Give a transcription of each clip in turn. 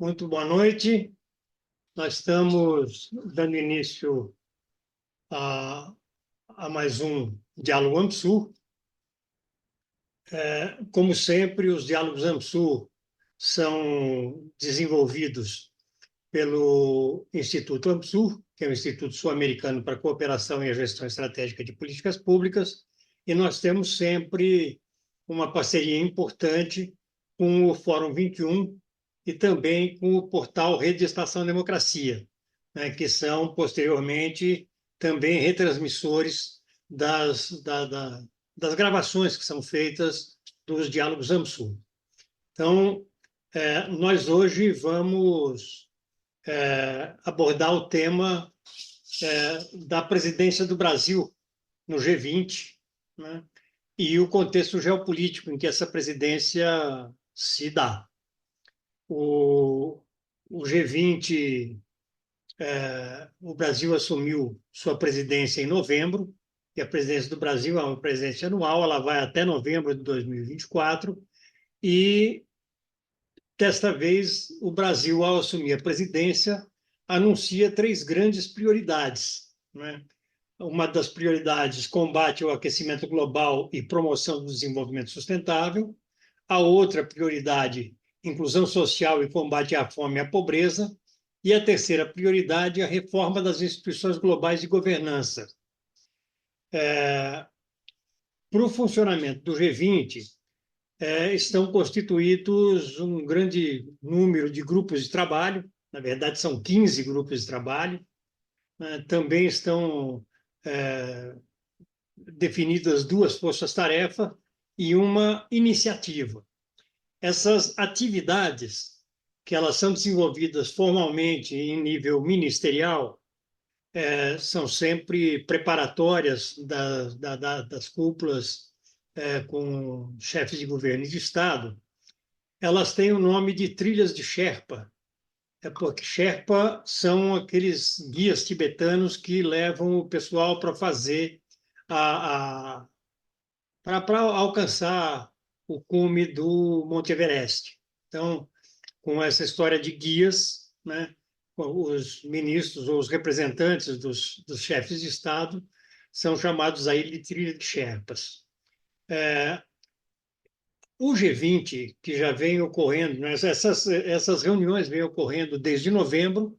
Muito boa noite. Nós estamos dando início a mais um Diálogo AMSUR. Como sempre, os Diálogos AMSUR são desenvolvidos pelo Instituto AMSUR, que é o Instituto Sul-Americano para a Cooperação e a Gestão Estratégica de Políticas Públicas, e nós temos sempre uma parceria importante com o Fórum 21 e também com o portal Rede Estação Democracia, né, que são, posteriormente, também retransmissores das gravações que são feitas dos Diálogos AMSUR. Então, nós hoje vamos abordar o tema da presidência do Brasil no G20, né, e o contexto geopolítico em que essa presidência se dá. O G20, o Brasil assumiu sua presidência em novembro, e a presidência do Brasil é uma presidência anual, ela vai até novembro de 2024, e desta vez o Brasil, ao assumir a presidência, anuncia 3 grandes prioridades, né? Uma das prioridades, combate ao aquecimento global e promoção do desenvolvimento sustentável. A outra prioridade, inclusão social e combate à fome e à pobreza. E a terceira prioridade, a reforma das instituições globais de governança. Para o funcionamento do G20, estão constituídos um grande número de grupos de trabalho, na verdade são 15 grupos de trabalho. Também estão definidas 2 forças-tarefa e uma iniciativa. Essas atividades, que elas são desenvolvidas formalmente em nível ministerial, são sempre preparatórias das cúpulas com chefes de governo e de Estado. Elas têm o nome de trilhas de Sherpa, porque Sherpa são aqueles guias tibetanos que levam o pessoal para fazer para alcançar o cume do Monte Everest. Então, com essa história de guias, né, os ministros ou os representantes dos chefes de Estado são chamados aí de trilha de Sherpas. O G20, que já vem ocorrendo, né, essas reuniões vêm ocorrendo desde novembro,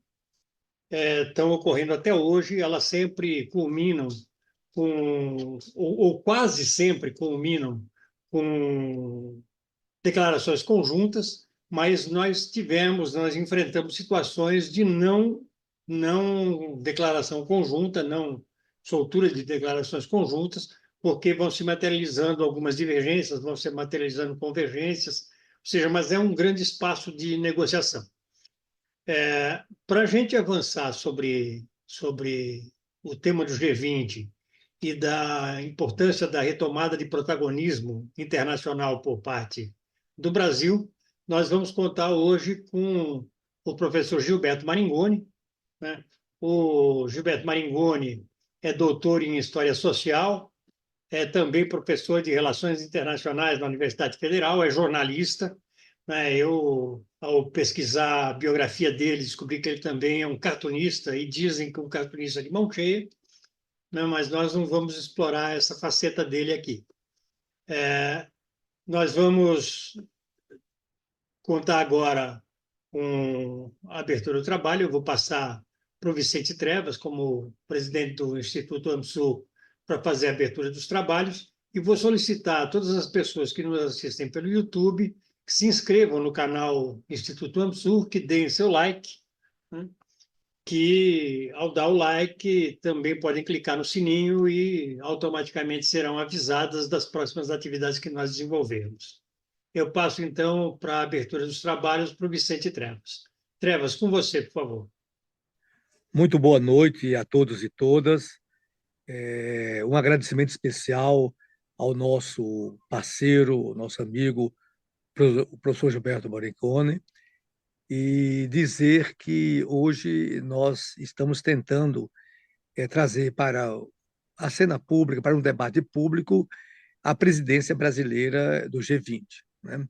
estão ocorrendo até hoje, elas sempre culminam ou quase sempre culminam com declarações conjuntas, mas nós enfrentamos situações de não declaração conjunta, não soltura de declarações conjuntas, porque vão se materializando algumas divergências, vão se materializando convergências, ou seja, mas é um grande espaço de negociação. Para a gente avançar sobre o tema do G20 e da importância da retomada de protagonismo internacional por parte do Brasil, nós vamos contar hoje com o professor Gilberto Maringoni, né? O Gilberto Maringoni é doutor em História Social, é também professor de Relações Internacionais na Universidade Federal, é jornalista, né? Eu, ao pesquisar a biografia dele, descobri que ele também é um cartunista, e dizem que um cartunista de mão cheia, né? Mas nós não vamos explorar essa faceta dele aqui. Nós vamos contar agora com a abertura do trabalho. Eu vou passar para o Vicente Trevas, como presidente do Instituto AMSUR, para fazer a abertura dos trabalhos, e vou solicitar a todas as pessoas que nos assistem pelo YouTube que se inscrevam no canal Instituto AMSUR, que deem seu like, né? Que, ao dar o like, também podem clicar no sininho e automaticamente serão avisadas das próximas atividades que nós desenvolvermos. Eu passo, então, para a abertura dos trabalhos para o Vicente Trevas. Trevas, com você, por favor. Muito boa noite a todos e todas. Um agradecimento especial ao nosso parceiro, nosso amigo, o professor Gilberto Maringoni, e dizer que hoje nós estamos tentando trazer para a cena pública, para um debate público, a presidência brasileira do G20, né?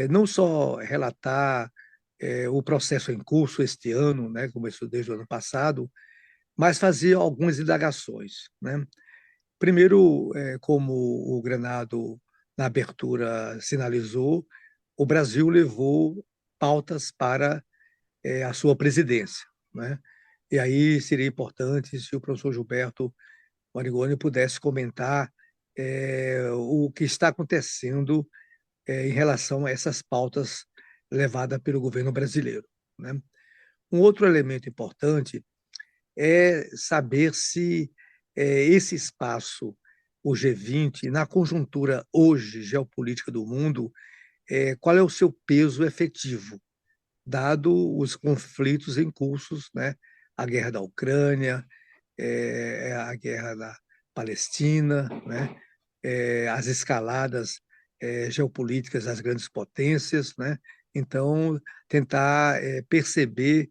Não só relatar o processo em curso este ano, né, começou desde o ano passado, mas fazia algumas indagações, né? Primeiro, como o Granado, na abertura, sinalizou, o Brasil levou pautas para a sua presidência, né? E aí seria importante se o professor Gilberto Marigoni pudesse comentar o que está acontecendo em relação a essas pautas levadas pelo governo brasileiro, né? Um outro elemento importante é saber se esse espaço, o G20, na conjuntura hoje geopolítica do mundo, qual é o seu peso efetivo, dado os conflitos em cursos, né? A guerra da Ucrânia, a guerra da Palestina, né? As escaladas geopolíticas das grandes potências, né? Então, tentar perceber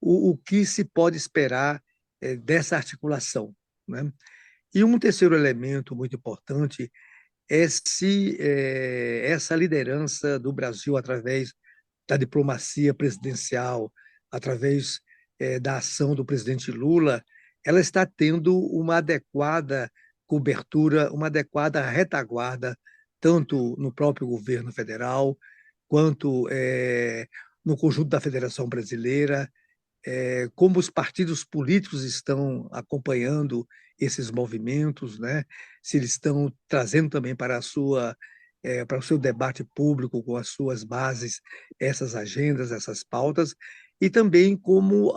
o que se pode esperar dessa articulação, né? E um terceiro elemento muito importante é se essa liderança do Brasil, através da diplomacia presidencial, através da ação do presidente Lula, ela está tendo uma adequada cobertura, uma adequada retaguarda, tanto no próprio governo federal, quanto no conjunto da Federação Brasileira, como os partidos políticos estão acompanhando esses movimentos, né? Se eles estão trazendo também para o seu debate público com as suas bases essas agendas, essas pautas, e também como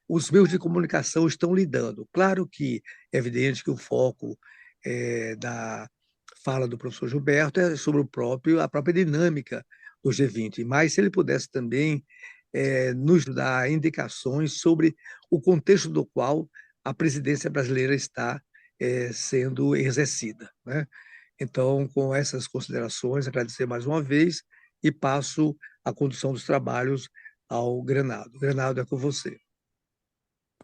os meios de comunicação estão lidando. Claro que é evidente que o foco da fala do professor Gilberto é sobre a própria dinâmica do G20, mas se ele pudesse também nos dar indicações sobre o contexto do qual a presidência brasileira está sendo exercida, né? Então, com essas considerações, agradecer mais uma vez e passo a condução dos trabalhos ao Granado. Granado, é com você.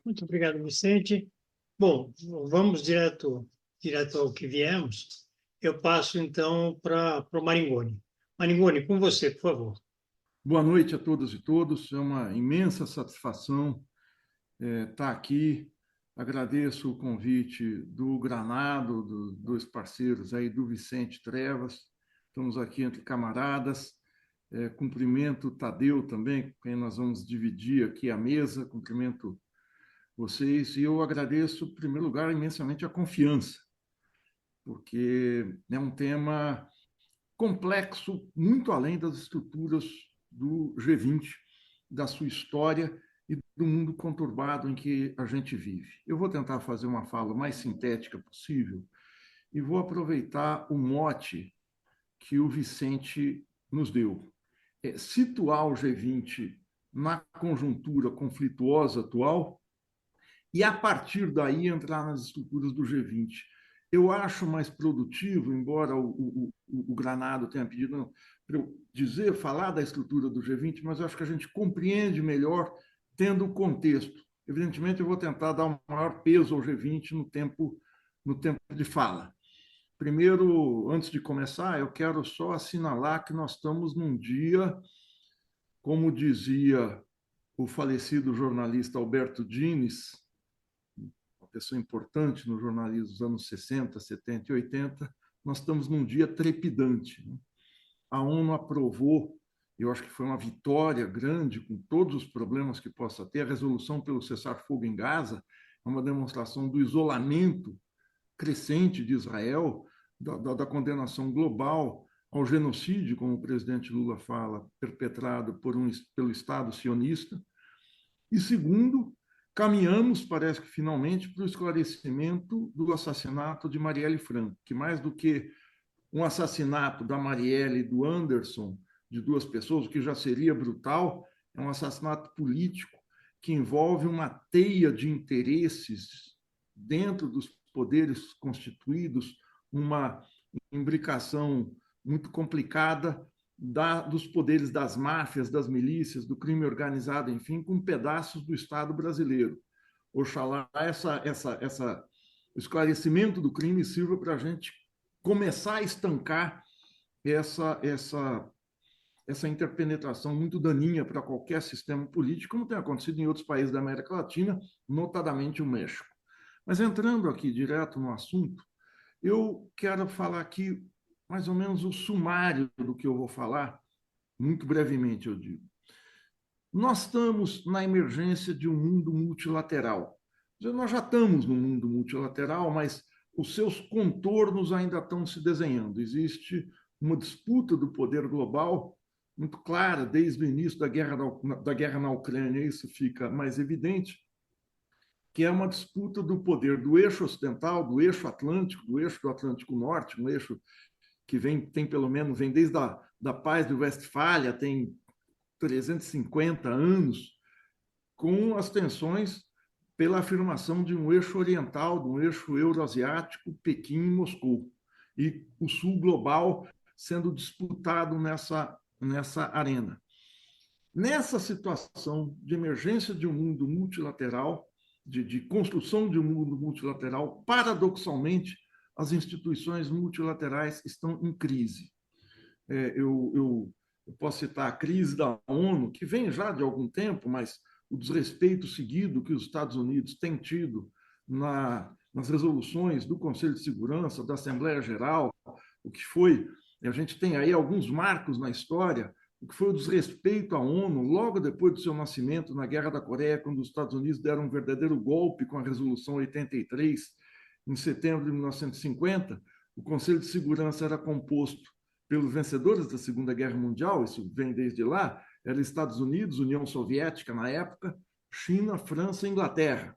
Muito obrigado, Vicente. Bom, vamos direto ao que viemos. Eu passo, então, para o Maringoni. Maringoni, com você, por favor. Boa noite a todas e todos. É uma imensa satisfação estar aqui. Agradeço o convite do Granado, dos dois parceiros aí, do Vicente Trevas. Estamos aqui entre camaradas. Cumprimento o Tadeu também, com quem nós vamos dividir aqui a mesa. Cumprimento vocês. E eu agradeço, em primeiro lugar, imensamente a confiança, porque é um tema complexo, muito além das estruturas do G20, da sua história e do mundo conturbado em que a gente vive. Eu vou tentar fazer uma fala mais sintética possível e vou aproveitar o mote que o Vicente nos deu. Situar o G20 na conjuntura conflituosa atual e, a partir daí, entrar nas estruturas do G20. Eu acho mais produtivo, embora o Granado tenha pedido para eu dizer, falar da estrutura do G20, mas eu acho que a gente compreende melhor tendo o contexto. Evidentemente, eu vou tentar dar um maior peso ao G20 no tempo de fala. Primeiro, antes de começar, eu quero só assinalar que nós estamos num dia, como dizia o falecido jornalista Alberto Dines, uma pessoa importante no jornalismo dos anos 60, 70 e 80, nós estamos num dia trepidante, né? A ONU aprovou, eu acho que foi uma vitória grande, com todos os problemas que possa ter, a resolução pelo cessar-fogo em Gaza, é uma demonstração do isolamento crescente de Israel, da condenação global ao genocídio, como o presidente Lula fala, perpetrado pelo Estado sionista. E segundo, caminhamos, parece que finalmente, para o esclarecimento do assassinato de Marielle Franco, que mais do que um assassinato da Marielle e do Anderson, de duas pessoas, o que já seria brutal, é um assassinato político que envolve uma teia de interesses dentro dos poderes constituídos, uma imbricação muito complicada dos poderes das máfias, das milícias, do crime organizado, enfim, com pedaços do Estado brasileiro. Oxalá o esclarecimento do crime sirva para a gente começar a estancar essa interpenetração muito daninha para qualquer sistema político, como tem acontecido em outros países da América Latina, notadamente o México. Mas entrando aqui direto no assunto, eu quero falar aqui mais ou menos o sumário do que eu vou falar, muito brevemente, eu digo. Nós estamos na emergência de um mundo multilateral. Nós já estamos no mundo multilateral, mas os seus contornos ainda estão se desenhando. Existe uma disputa do poder global muito clara desde o início da guerra na Ucrânia, isso fica mais evidente, que é uma disputa do poder do eixo ocidental, do eixo Atlântico, do eixo do Atlântico Norte, um eixo que tem pelo menos, vem desde da Paz de Westfália, tem 350 anos, com as tensões pela afirmação de um eixo oriental, de um eixo euroasiático, Pequim e Moscou, e o sul global sendo disputado nessa arena. Nessa situação de emergência de um mundo multilateral, de construção de um mundo multilateral, paradoxalmente, as instituições multilaterais estão em crise. Eu posso citar a crise da ONU, que vem já de algum tempo, mas o desrespeito seguido que os Estados Unidos têm tido nas resoluções do Conselho de Segurança, da Assembleia Geral, o que foi, a gente tem aí alguns marcos na história, o que foi o desrespeito à ONU logo depois do seu nascimento na Guerra da Coreia, quando os Estados Unidos deram um verdadeiro golpe com a Resolução 83, em setembro de 1950, o Conselho de Segurança era composto pelos vencedores da Segunda Guerra Mundial, isso vem desde lá, eram Estados Unidos, União Soviética na época, China, França e Inglaterra.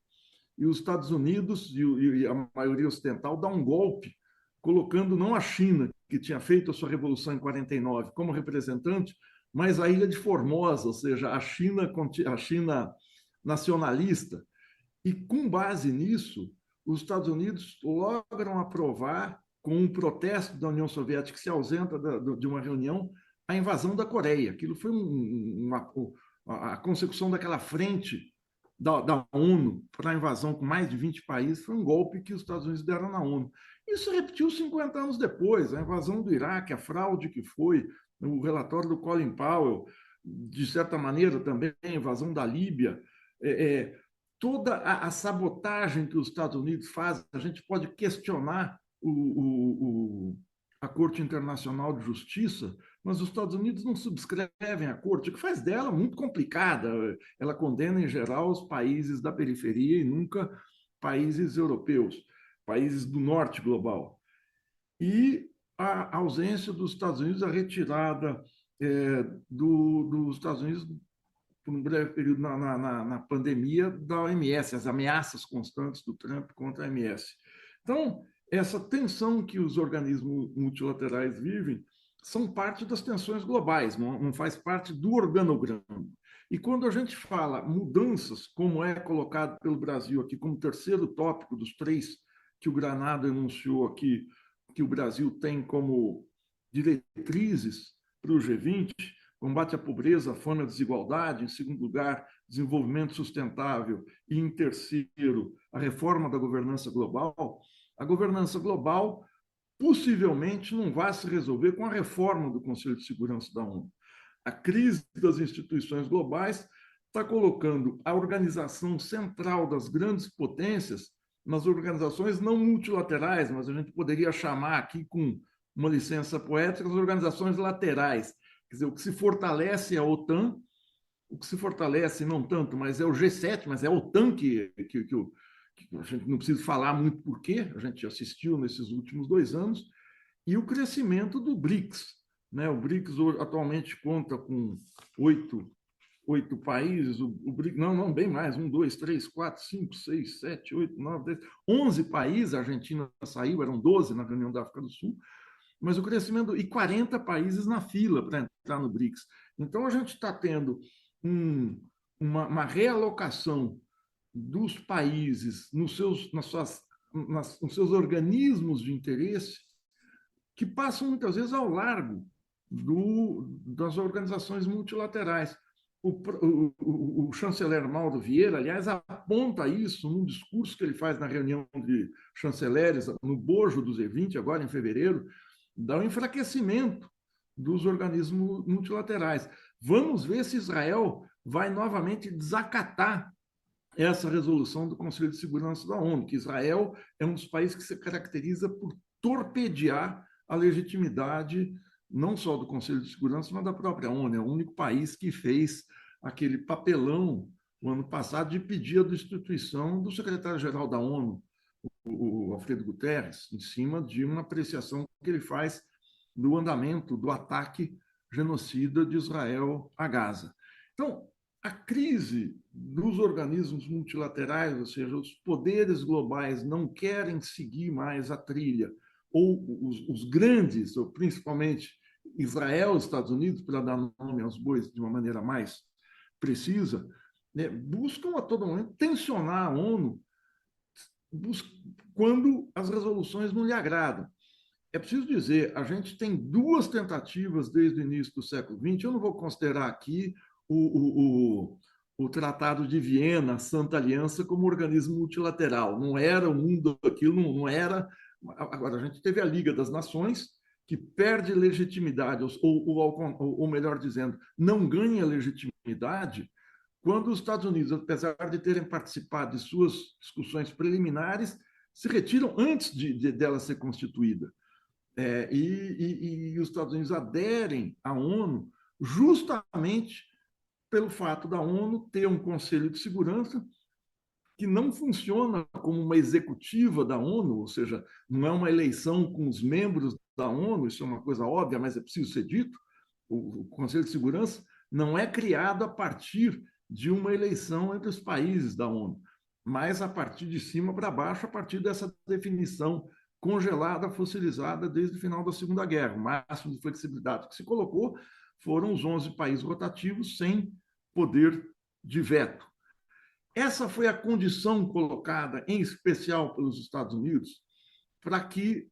E os Estados Unidos e a maioria ocidental dá um golpe, colocando não a China, que tinha feito a sua Revolução em 49, como representante, mas a Ilha de Formosa, ou seja, a China nacionalista. E com base nisso, os Estados Unidos logram aprovar, com um protesto da União Soviética que se ausenta de uma reunião, a invasão da Coreia. Aquilo foi a consecução daquela frente da ONU para a invasão com mais de 20 países, foi um golpe que os Estados Unidos deram na ONU. Isso repetiu 50 anos depois, a invasão do Iraque, a fraude que foi, o relatório do Colin Powell, de certa maneira também a invasão da Líbia, toda a sabotagem que os Estados Unidos fazem, a gente pode questionar a Corte Internacional de Justiça, mas os Estados Unidos não subscrevem a Corte, o que faz dela muito complicada. Ela condena, em geral, os países da periferia e nunca países europeus, países do norte global. E a ausência dos Estados Unidos, a retirada dos Estados Unidos por um breve período na pandemia da OMS, as ameaças constantes do Trump contra a OMS. Então, essa tensão que os organismos multilaterais vivem são parte das tensões globais, não faz parte do organograma. E quando a gente fala mudanças, como é colocado pelo Brasil aqui como terceiro tópico dos 3 que o Granado enunciou aqui, que o Brasil tem como diretrizes para o G20, combate à pobreza, à fome e à desigualdade, em segundo lugar, desenvolvimento sustentável, e em terceiro, a reforma da governança global, a governança global possivelmente não vai se resolver com a reforma do Conselho de Segurança da ONU. A crise das instituições globais está colocando a organização central das grandes potências nas organizações não multilaterais, mas a gente poderia chamar aqui, com uma licença poética, as organizações laterais. Quer dizer, o que se fortalece é a OTAN, o que se fortalece não tanto, mas é o G7, mas é a OTAN que a gente não precisa falar muito por quê, a gente assistiu nesses últimos 2 anos, e o crescimento do BRICS. Né? O BRICS atualmente conta com 8 países, o BRICS, não, bem mais, 1, 2, 3, 4, 5, 6, 7, 8, 9, 10, 11 países, a Argentina saiu, eram 12 na reunião da África do Sul, mas o crescimento, e 40 países na fila para entrar no BRICS. Então, a gente está tendo uma realocação dos países nos seus organismos de interesse, que passam muitas vezes ao largo das organizações multilaterais. O chanceler Mauro Vieira, aliás, aponta isso num discurso que ele faz na reunião de chanceleres, no bojo do G20, agora em fevereiro, dá um enfraquecimento dos organismos multilaterais. Vamos ver se Israel vai novamente desacatar essa resolução do Conselho de Segurança da ONU, que Israel é um dos países que se caracteriza por torpedear a legitimidade não só do Conselho de Segurança, mas da própria ONU. É o único país que fez aquele papelão o ano passado de pedir a destituição do secretário-geral da ONU, o Alfredo Guterres, em cima de uma apreciação que ele faz do andamento do ataque genocida de Israel a Gaza. Então, a crise dos organismos multilaterais, ou seja, os poderes globais não querem seguir mais a trilha, ou os grandes, ou principalmente Israel e Estados Unidos, para dar nome aos bois de uma maneira mais precisa, né, buscam a todo momento tensionar a ONU quando as resoluções não lhe agradam. É preciso dizer, a gente tem duas tentativas desde o início do século XX, eu não vou considerar aqui o Tratado de Viena, a Santa Aliança, como organismo multilateral. Não era o mundo aquilo, não era. Agora, a gente teve a Liga das Nações, que perde legitimidade, ou melhor dizendo, não ganha legitimidade, quando os Estados Unidos, apesar de terem participado de suas discussões preliminares, se retiram antes dela ser constituída. E os Estados Unidos aderem à ONU justamente pelo fato da ONU ter um Conselho de Segurança que não funciona como uma executiva da ONU, ou seja, não é uma eleição com os membros da ONU, isso é uma coisa óbvia, mas é preciso ser dito. O Conselho de Segurança não é criado a partir de uma eleição entre os países da ONU, mas a partir de cima para baixo, a partir dessa definição congelada, fossilizada desde o final da Segunda Guerra. O máximo de flexibilidade que se colocou foram os 11 países rotativos sem poder de veto. Essa foi a condição colocada, em especial pelos Estados Unidos, para que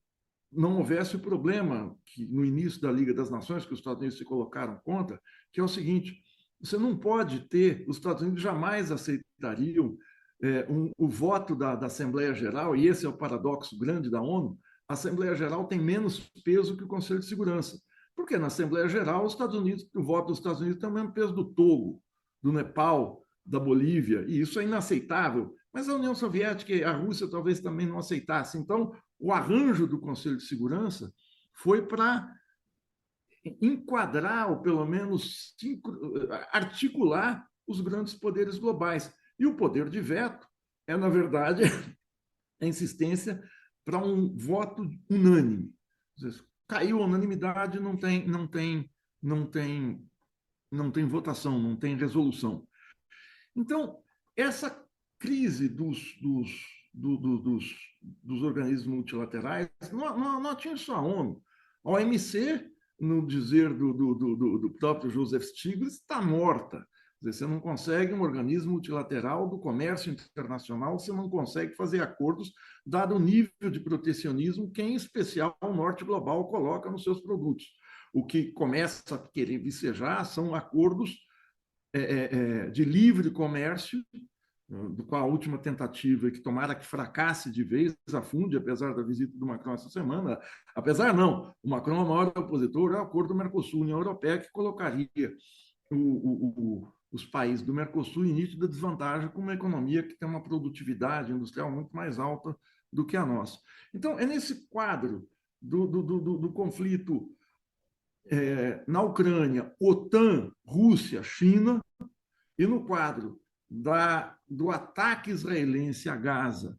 não houvesse o problema que no início da Liga das Nações, que os Estados Unidos se colocaram contra, que é o seguinte: você não pode ter, os Estados Unidos jamais aceitariam o voto da Assembleia Geral, e esse é o paradoxo grande da ONU. A Assembleia Geral tem menos peso que o Conselho de Segurança, porque na Assembleia Geral o voto dos Estados Unidos tem o mesmo peso do Togo, do Nepal, da Bolívia, e isso é inaceitável. Mas a União Soviética e a Rússia talvez também não aceitassem. Então, o arranjo do Conselho de Segurança foi para enquadrar, ou pelo menos articular os grandes poderes globais. E o poder de veto é, na verdade, a insistência para um voto unânime. Caiu a unanimidade, não tem votação, não tem resolução. Então, essa crise dos organismos multilaterais não atinge só a ONU. A OMC, no dizer do próprio Joseph Stiglitz, está morta. Você não consegue um organismo multilateral do comércio internacional, você não consegue fazer acordos, dado o nível de protecionismo que, em especial, o norte global coloca nos seus produtos. O que começa a querer vicejar são acordos de livre comércio, do qual a última tentativa, que tomara que fracasse de vez, afunde, apesar da visita do Macron essa semana. Apesar não, o Macron é o maior opositor ao acordo do Mercosul, União Europeia, que colocaria os países do Mercosul em nítida desvantagem com uma economia que tem uma produtividade industrial muito mais alta do que a nossa. Então, é nesse quadro do conflito na Ucrânia, OTAN, Rússia, China, e no quadro do ataque israelense a Gaza,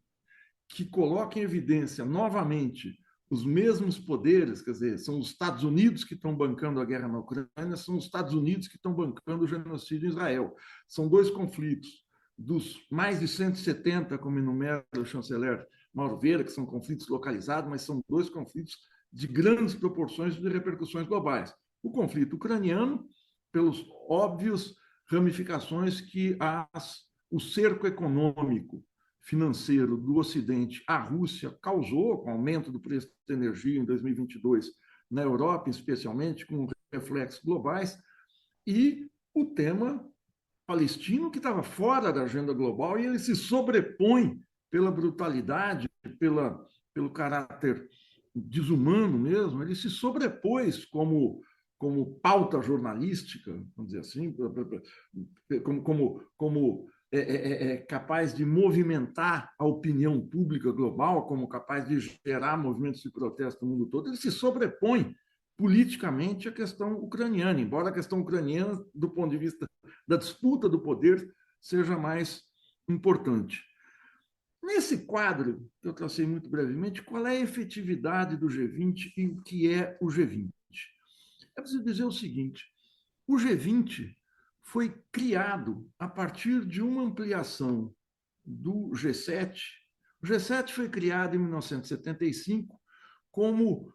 que coloca em evidência novamente os mesmos poderes, quer dizer, são os Estados Unidos que estão bancando a guerra na Ucrânia, são os Estados Unidos que estão bancando o genocídio em Israel. São dois conflitos dos mais de 170, como enumera o chanceler Mauro Vieira, que são conflitos localizados, mas são dois conflitos de grandes proporções e de repercussões globais. O conflito ucraniano, pelos óbvios ramificações que o cerco econômico, financeiro do Ocidente à Rússia causou, com o aumento do preço da energia em 2022 na Europa, especialmente, com reflexos globais, e o tema palestino, que estava fora da agenda global, e ele se sobrepõe pela brutalidade, pelo caráter desumano mesmo, ele se sobrepôs como como pauta jornalística, vamos dizer assim, como capaz de movimentar a opinião pública global, como capaz de gerar movimentos de protesto no mundo todo, ele se sobrepõe politicamente à questão ucraniana, embora a questão ucraniana, do ponto de vista da disputa do poder, seja mais importante. Nesse quadro, que eu tracei muito brevemente, qual é a efetividade do G20 e o que é o G20? É preciso dizer o seguinte: o G20 foi criado a partir de uma ampliação do G7. O G7 foi criado em 1975 como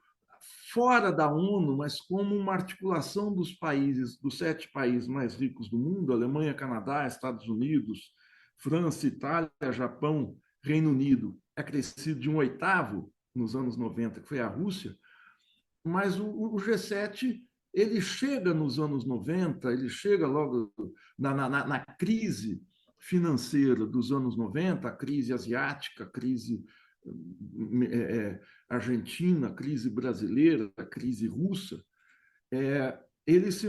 fora da ONU, mas como uma articulação dos países, dos 7 países mais ricos do mundo, Alemanha, Canadá, Estados Unidos, França, Itália, Japão, Reino Unido, acrescido de um oitavo nos anos 90, que foi a Rússia, mas o G7 ele chega nos anos 90, ele chega logo na crise financeira dos anos 90, a crise asiática, a crise argentina, a crise brasileira, a crise russa, ele se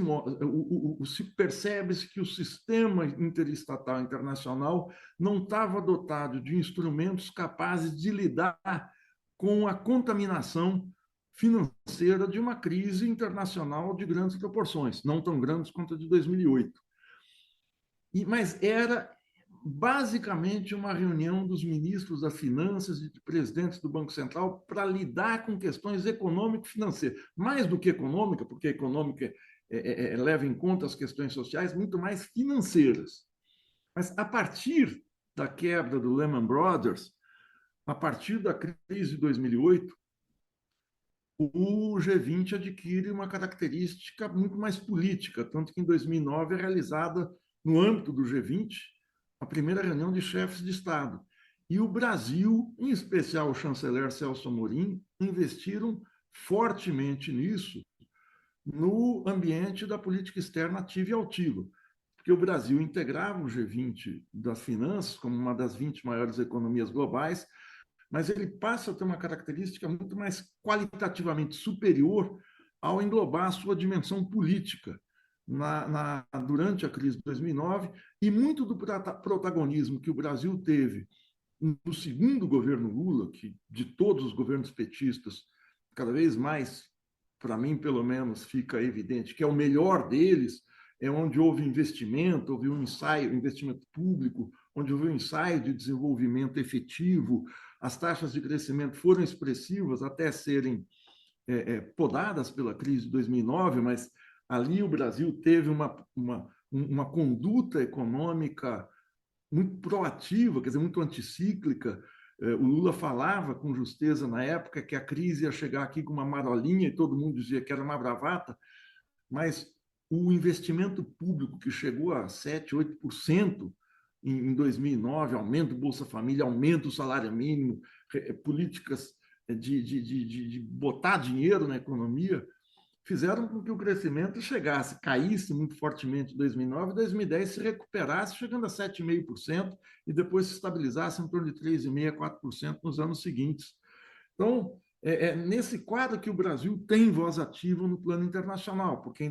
percebe que o sistema interestatal internacional não estava dotado de instrumentos capazes de lidar com a contaminação financeira de uma crise internacional de grandes proporções, não tão grandes quanto a de 2008. Mas era basicamente uma reunião dos ministros das Finanças e de presidentes do Banco Central para lidar com questões econômico-financeiras. Mais do que econômica, porque a econômica leva em conta as questões sociais, muito mais financeiras. Mas a partir da quebra do Lehman Brothers, a partir da crise de 2008, o G20 adquire uma característica muito mais política, tanto que em 2009 é realizada, no âmbito do G20, a primeira reunião de chefes de Estado. E o Brasil, em especial o chanceler Celso Amorim, investiram fortemente nisso, no ambiente da política externa ativa e altiva, porque o Brasil integrava o G20 das finanças como uma das 20 maiores economias globais, mas ele passa a ter uma característica muito mais qualitativamente superior ao englobar a sua dimensão política durante a crise de 2009, e muito do protagonismo que o Brasil teve no segundo governo Lula, que de todos os governos petistas, cada vez mais, para mim pelo menos, fica evidente que é o melhor deles, é onde houve investimento, houve um ensaio, investimento público, onde houve um ensaio de desenvolvimento efetivo, as taxas de crescimento foram expressivas até serem podadas pela crise de 2009, mas ali o Brasil teve uma conduta econômica muito proativa, quer dizer, muito anticíclica. O Lula falava com justeza na época que a crise ia chegar aqui com uma marolinha e todo mundo dizia que era uma bravata, mas o investimento público que chegou a 7%, 8% em 2009, aumento do Bolsa Família, aumento do salário mínimo, políticas de botar dinheiro na economia, fizeram com que o crescimento caísse muito fortemente em 2009 e 2010 se recuperasse, chegando a 7,5% e depois se estabilizasse em torno de 3,5% a 4% nos anos seguintes. Então, nesse quadro que o Brasil tem voz ativa no plano internacional, porque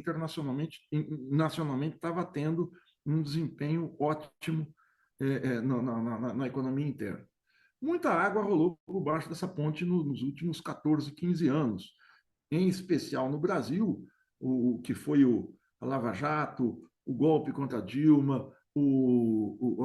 nacionalmente estava tendo um desempenho ótimo na economia interna. Muita água rolou por baixo dessa ponte nos últimos 14, 15 anos, em especial no Brasil, o que foi a Lava Jato, o golpe contra a Dilma,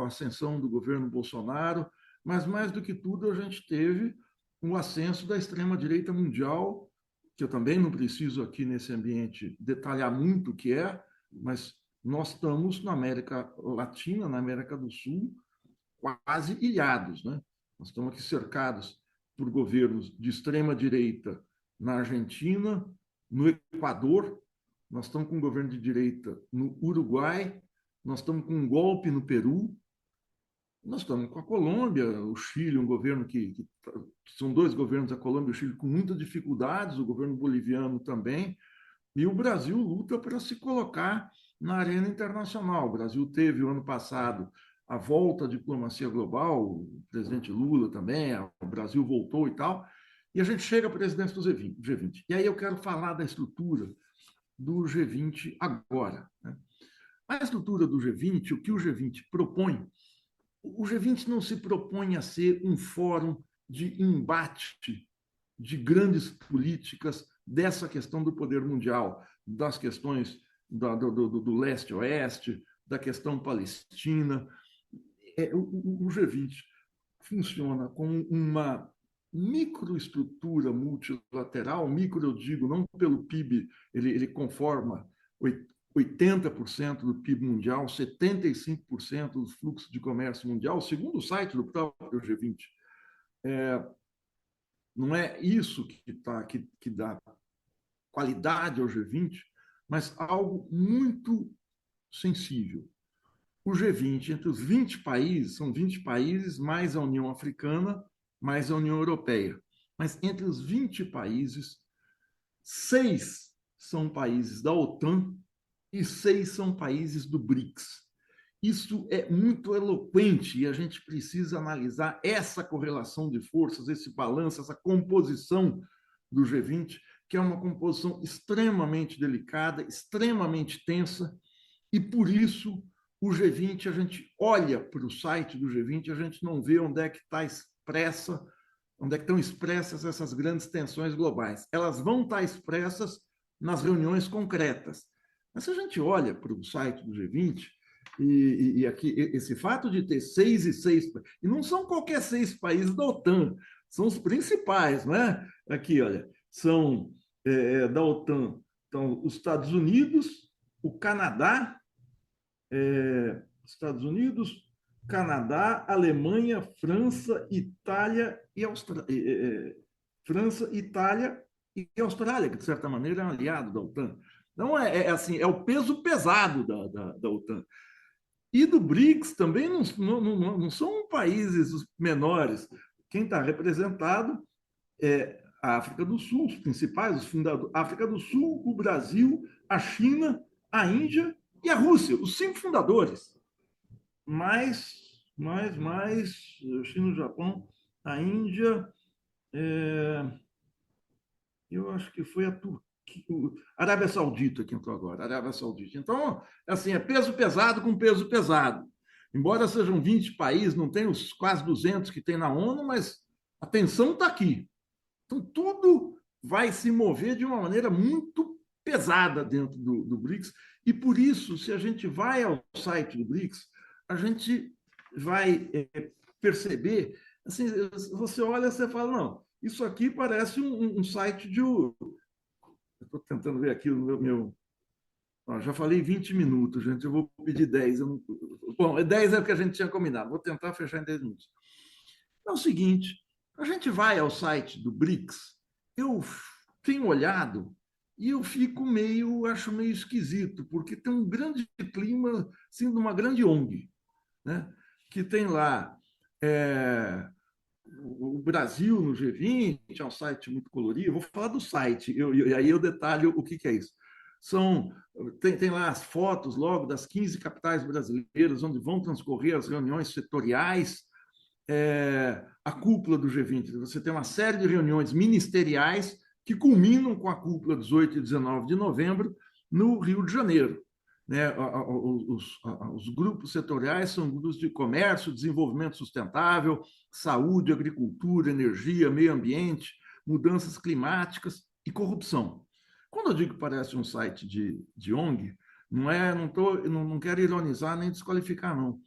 a ascensão do governo Bolsonaro, mas mais do que tudo a gente teve o ascenso da extrema-direita mundial, que eu também não preciso aqui nesse ambiente detalhar muito o que é, mas nós estamos na América Latina, na América do Sul, quase ilhados, né? Nós estamos aqui cercados por governos de extrema-direita na Argentina, no Equador, nós estamos com um governo de direita no Uruguai, nós estamos com um golpe no Peru, nós estamos com a Colômbia, o Chile, um governo que são dois governos, a Colômbia e o Chile, com muitas dificuldades, o governo boliviano também, e o Brasil luta para se colocar na arena internacional. O Brasil teve, o ano passado, a volta à diplomacia global, o presidente Lula também, o Brasil voltou e tal, e a gente chega à presidência do G20. E aí eu quero falar da estrutura do G20 agora, né? A estrutura do G20, o que o G20 propõe, o G20 não se propõe a ser um fórum de embate de grandes políticas dessa questão do poder mundial, das questões do leste-oeste, da questão palestina. O G20 funciona como uma microestrutura multilateral, micro eu digo, não pelo PIB, ele conforma 80% do PIB mundial, 75% do fluxo de comércio mundial, segundo o site do próprio G20. Não é isso que dá qualidade ao G20, mas algo muito sensível. O G20, entre os 20 países, são 20 países, mais a União Africana, mais a União Europeia. Mas entre os 20 países, 6 são países da OTAN e 6 são países do BRICS. Isso é muito eloquente e a gente precisa analisar essa correlação de forças, esse balanço, essa composição do G20, que é uma composição extremamente delicada, extremamente tensa, e por isso o G20, a gente olha para o site do G20, a gente não vê onde é que estão expressas essas grandes tensões globais. Elas vão estar expressas nas reuniões concretas. Mas se a gente olha para o site do G20, e aqui esse fato de ter 6 e 6, e não são qualquer 6 países da OTAN, são os principais, né? Aqui, olha, são da OTAN, então, os Estados Unidos, o Canadá, Estados Unidos, Canadá, Alemanha, França, Itália e Austrália. França, Itália e Austrália, que de certa maneira é um aliado da OTAN. Então, assim, é o peso pesado da OTAN. E do BRICS também não são países menores. Quem está representado é a África do Sul, os principais, os fundadores. A África do Sul, o Brasil, a China, a Índia e a Rússia, os 5 fundadores. Mais China, o Japão, a Índia, eu acho que foi a Turquia, Arábia Saudita que entrou agora, Arábia Saudita. Então, assim, é peso pesado com peso pesado. Embora sejam 20 países, não tem os quase 200 que tem na ONU, mas a tensão está aqui. Então, tudo vai se mover de uma maneira muito pesada dentro do BRICS, e por isso, se a gente vai ao site do BRICS, a gente vai perceber, assim, você olha e você fala, não, isso aqui parece um site de... Estou tentando ver aqui o meu... Já falei 20 minutos, gente, eu vou pedir 10. Bom, 10 é o que a gente tinha combinado, vou tentar fechar em 10 minutos. É o seguinte, a gente vai ao site do BRICS, eu tenho olhado e eu acho meio esquisito, porque tem um grande clima, assim, de uma grande ONG, né? Que tem lá o Brasil no G20, é um site muito colorido. Vou falar do site, e aí eu detalho o que é isso. Tem lá as fotos logo das 15 capitais brasileiras, onde vão transcorrer as reuniões setoriais, a cúpula do G20. Você tem uma série de reuniões ministeriais que culminam com a cúpula 18 e 19 de novembro no Rio de Janeiro. Né? Os grupos setoriais são grupos de comércio, desenvolvimento sustentável, saúde, agricultura, energia, meio ambiente, mudanças climáticas e corrupção. Quando eu digo que parece um site de ONG, não quero ironizar nem desqualificar, não.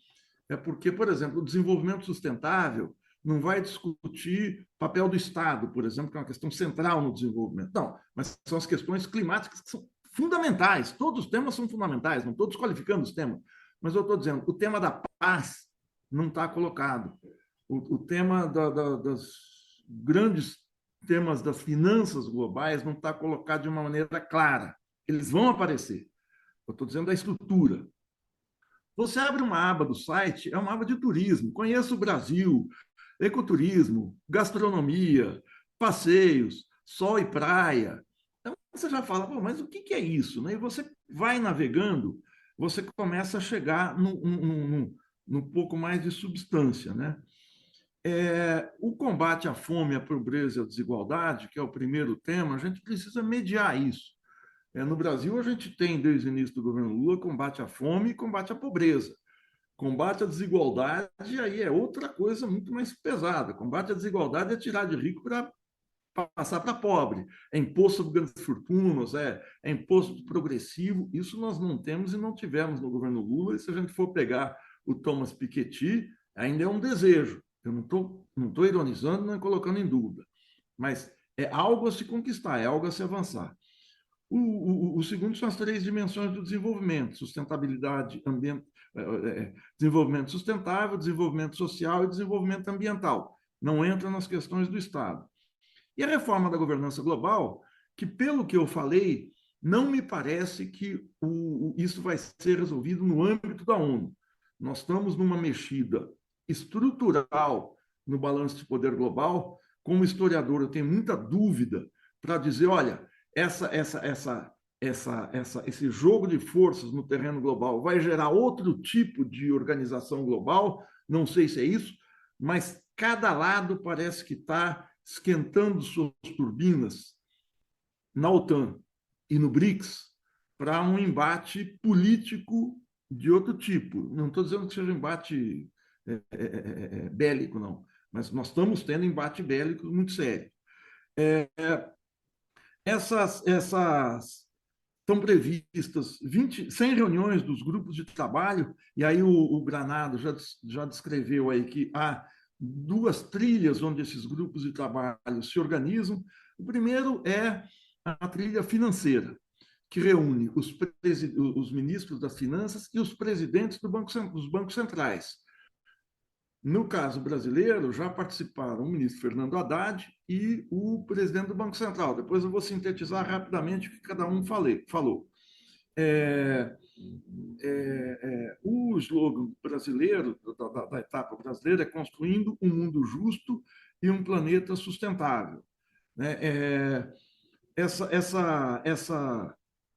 É porque, por exemplo, o desenvolvimento sustentável não vai discutir papel do Estado, por exemplo, que é uma questão central no desenvolvimento. Não, mas são as questões climáticas que são fundamentais. Todos os temas são fundamentais, não estou desqualificando os temas, mas eu estou dizendo, o tema da paz não está colocado. O tema das grandes temas das finanças globais não está colocado de uma maneira clara. Eles vão aparecer. Eu estou dizendo da estrutura. Você abre uma aba do site, é uma aba de turismo. Conheça o Brasil, ecoturismo, gastronomia, passeios, sol e praia. Então você já fala, pô, mas o que é isso? E você vai navegando, você começa a chegar num pouco mais de substância, né? O combate à fome, à pobreza e à desigualdade, que é o primeiro tema, a gente precisa mediar isso. No Brasil, a gente tem, desde o início do governo Lula, combate à fome e combate à pobreza. Combate à desigualdade, aí é outra coisa muito mais pesada. Combate à desigualdade é tirar de rico para passar para pobre. É imposto sobre grandes fortunas, é imposto progressivo. Isso nós não temos e não tivemos no governo Lula. E se a gente for pegar o Thomas Piketty, ainda é um desejo. Eu não tô ironizando, nem colocando em dúvida. Mas é algo a se conquistar, é algo a se avançar. O segundo são as três dimensões do desenvolvimento: sustentabilidade, desenvolvimento sustentável, desenvolvimento social e desenvolvimento ambiental. Não entra nas questões do Estado. E a reforma da governança global, que, pelo que eu falei, não me parece que isso vai ser resolvido no âmbito da ONU. Nós estamos numa mexida estrutural no balanço de poder global. Como historiador, eu tenho muita dúvida para dizer, olha, esse jogo de forças no terreno global vai gerar outro tipo de organização global, não sei se é isso, mas cada lado parece que está esquentando suas turbinas na OTAN e no BRICS para um embate político de outro tipo. Não estou dizendo que seja um embate bélico, não, mas nós estamos tendo embate bélico muito sério. Essas estão previstas 100 reuniões dos grupos de trabalho, e aí o Granado já descreveu aí que há duas trilhas onde esses grupos de trabalho se organizam. O primeiro é a trilha financeira, que reúne os ministros das finanças e os presidentes dos bancos centrais. No caso brasileiro, já participaram o ministro Fernando Haddad e o presidente do Banco Central. Depois eu vou sintetizar rapidamente o que cada um falou. O slogan brasileiro, da etapa brasileira, é construindo um mundo justo e um planeta sustentável.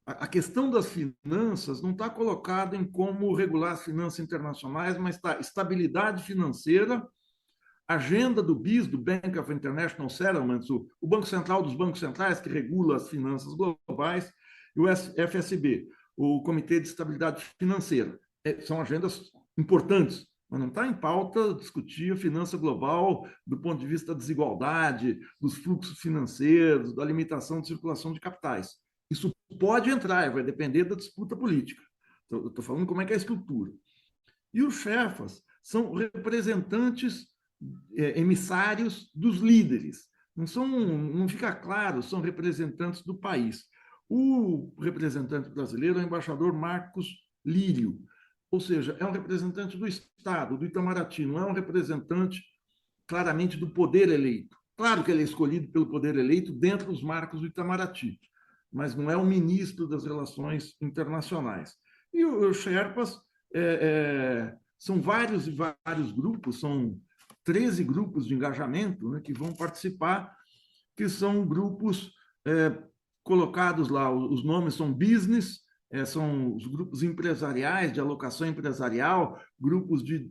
A questão das finanças não está colocada em como regular as finanças internacionais, mas está estabilidade financeira, agenda do BIS, do Bank of International Settlements, o Banco Central dos Bancos Centrais, que regula as finanças globais, e o FSB, o Comitê de Estabilidade Financeira. São agendas importantes, mas não está em pauta discutir a finança global do ponto de vista da desigualdade, dos fluxos financeiros, da limitação de circulação de capitais. Isso pode entrar, vai depender da disputa política. Estou falando como é que é a estrutura. E os chefas são representantes, emissários dos líderes. Não fica claro, são representantes do país. O representante brasileiro é o embaixador Marcos Lírio, ou seja, é um representante do Estado, do Itamaraty, não é um representante claramente do poder eleito. Claro que ele é escolhido pelo poder eleito dentro dos marcos do Itamaraty, mas não é o ministro das Relações Internacionais. E os Sherpas são vários e vários grupos, são 13 grupos de engajamento, né, que vão participar, que são grupos colocados lá, os nomes são business, são os grupos empresariais, de alocação empresarial, grupos de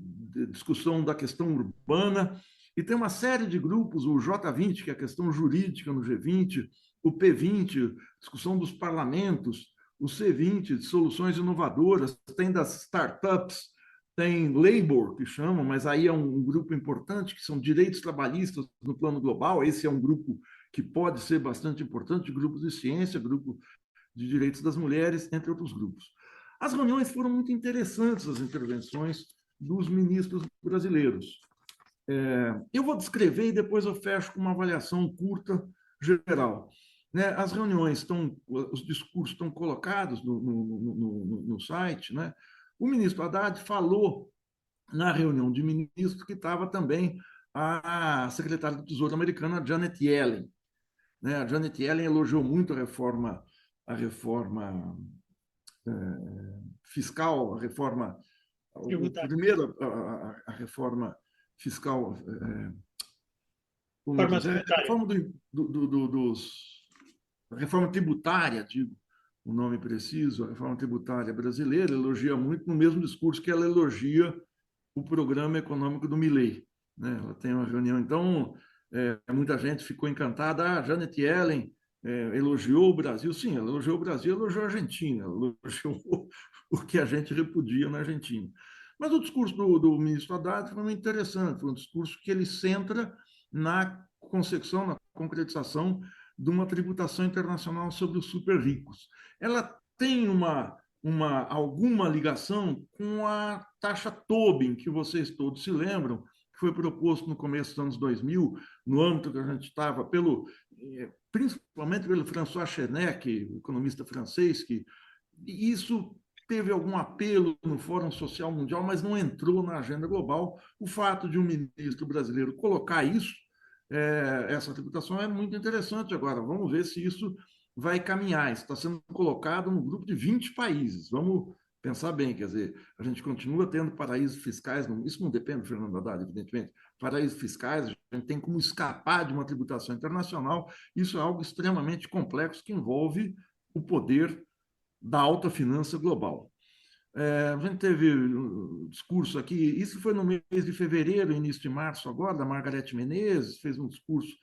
discussão da questão urbana, e tem uma série de grupos, o J20, que é a questão jurídica no G20, o P20, discussão dos parlamentos, o C20, de soluções inovadoras, tem das startups, tem Labor, que chamam, mas aí é um grupo importante, que são direitos trabalhistas no plano global, esse é um grupo que pode ser bastante importante, grupos de ciência, grupo de direitos das mulheres, entre outros grupos. As reuniões foram muito interessantes, as intervenções dos ministros brasileiros. Eu vou descrever e depois eu fecho com uma avaliação curta, geral. As reuniões os discursos estão colocados no site, né? O ministro Haddad falou na reunião de ministros que estava também a secretária do Tesouro americana, Janet Yellen. A Janet Yellen elogiou muito a reforma fiscal, a reforma fiscal, a reforma tributária, digo o nome preciso, a reforma tributária brasileira, elogia muito no mesmo discurso que ela elogia o programa econômico do Milei. Ela tem uma reunião, então muita gente ficou encantada. Janet Yellen elogiou o Brasil, sim, ela elogiou o Brasil, elogiou a Argentina, elogiou o que a gente repudia na Argentina. Mas o discurso do ministro Haddad foi muito interessante, foi um discurso que ele centra na concepção, na concretização de uma tributação internacional sobre os super ricos. Ela tem alguma ligação com a taxa Tobin, que vocês todos se lembram, que foi proposto no começo dos anos 2000, no âmbito que a gente estava, principalmente pelo François Chenek, economista francês, que isso teve algum apelo no Fórum Social Mundial, mas não entrou na agenda global. O fato de um ministro brasileiro colocar isso, essa tributação, é muito interessante. Agora, vamos ver se isso vai caminhar. Isso está sendo colocado no grupo de 20 países. Vamos pensar bem, quer dizer, a gente continua tendo paraísos fiscais, isso não depende do Fernando Haddad, evidentemente, paraísos fiscais, a gente tem como escapar de uma tributação internacional, isso é algo extremamente complexo que envolve o poder da alta finança global. A gente teve um discurso aqui, isso foi no mês de fevereiro, início de março agora, da Margarete Menezes, fez um discurso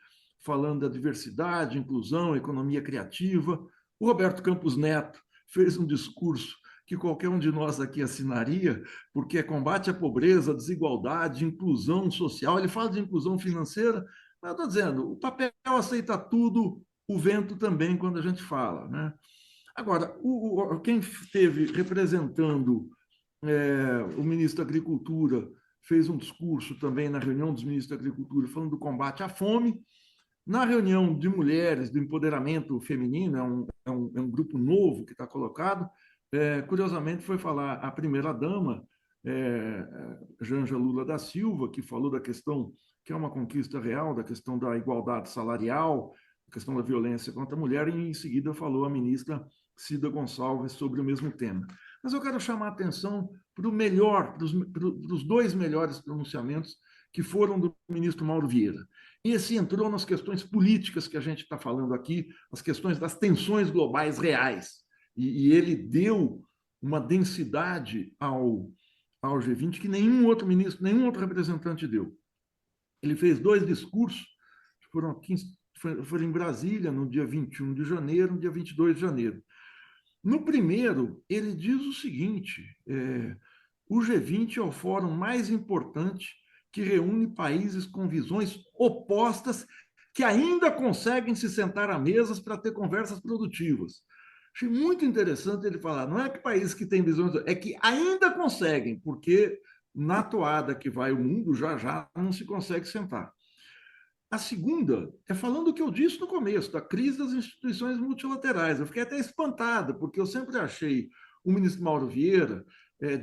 falando da diversidade, inclusão, economia criativa. O Roberto Campos Neto fez um discurso que qualquer um de nós aqui assinaria, porque é combate à pobreza, desigualdade, inclusão social. Ele fala de inclusão financeira, mas eu estou dizendo, o papel aceita tudo, o vento também, quando a gente fala, né? Agora, quem esteve representando o ministro da Agricultura fez um discurso também na reunião dos ministros da Agricultura falando do combate à fome. Na reunião de mulheres, do empoderamento feminino, é um grupo novo que está colocado, curiosamente foi falar a primeira-dama, Janja Lula da Silva, que falou da questão, que é uma conquista real, da questão da igualdade salarial, a questão da violência contra a mulher, e em seguida falou a ministra Cida Gonçalves sobre o mesmo tema. Mas eu quero chamar a atenção para o melhor, para os dois melhores pronunciamentos que foram do ministro Mauro Vieira. Esse entrou nas questões políticas que a gente está falando aqui, as questões das tensões globais reais. E ele deu uma densidade ao G20 que nenhum outro ministro, nenhum outro representante deu. Ele fez dois discursos, foram em Brasília, no dia 21 de janeiro, no dia 22 de janeiro. No primeiro, ele diz o seguinte: o G20 é o fórum mais importante que reúne países com visões opostas que ainda conseguem se sentar a mesas para ter conversas produtivas. Achei muito interessante ele falar, não é que países que têm visões, é que ainda conseguem, porque na toada que vai o mundo, já não se consegue sentar. A segunda é falando o que eu disse no começo, da crise das instituições multilaterais. Eu fiquei até espantado, porque eu sempre achei o ministro Mauro Vieira,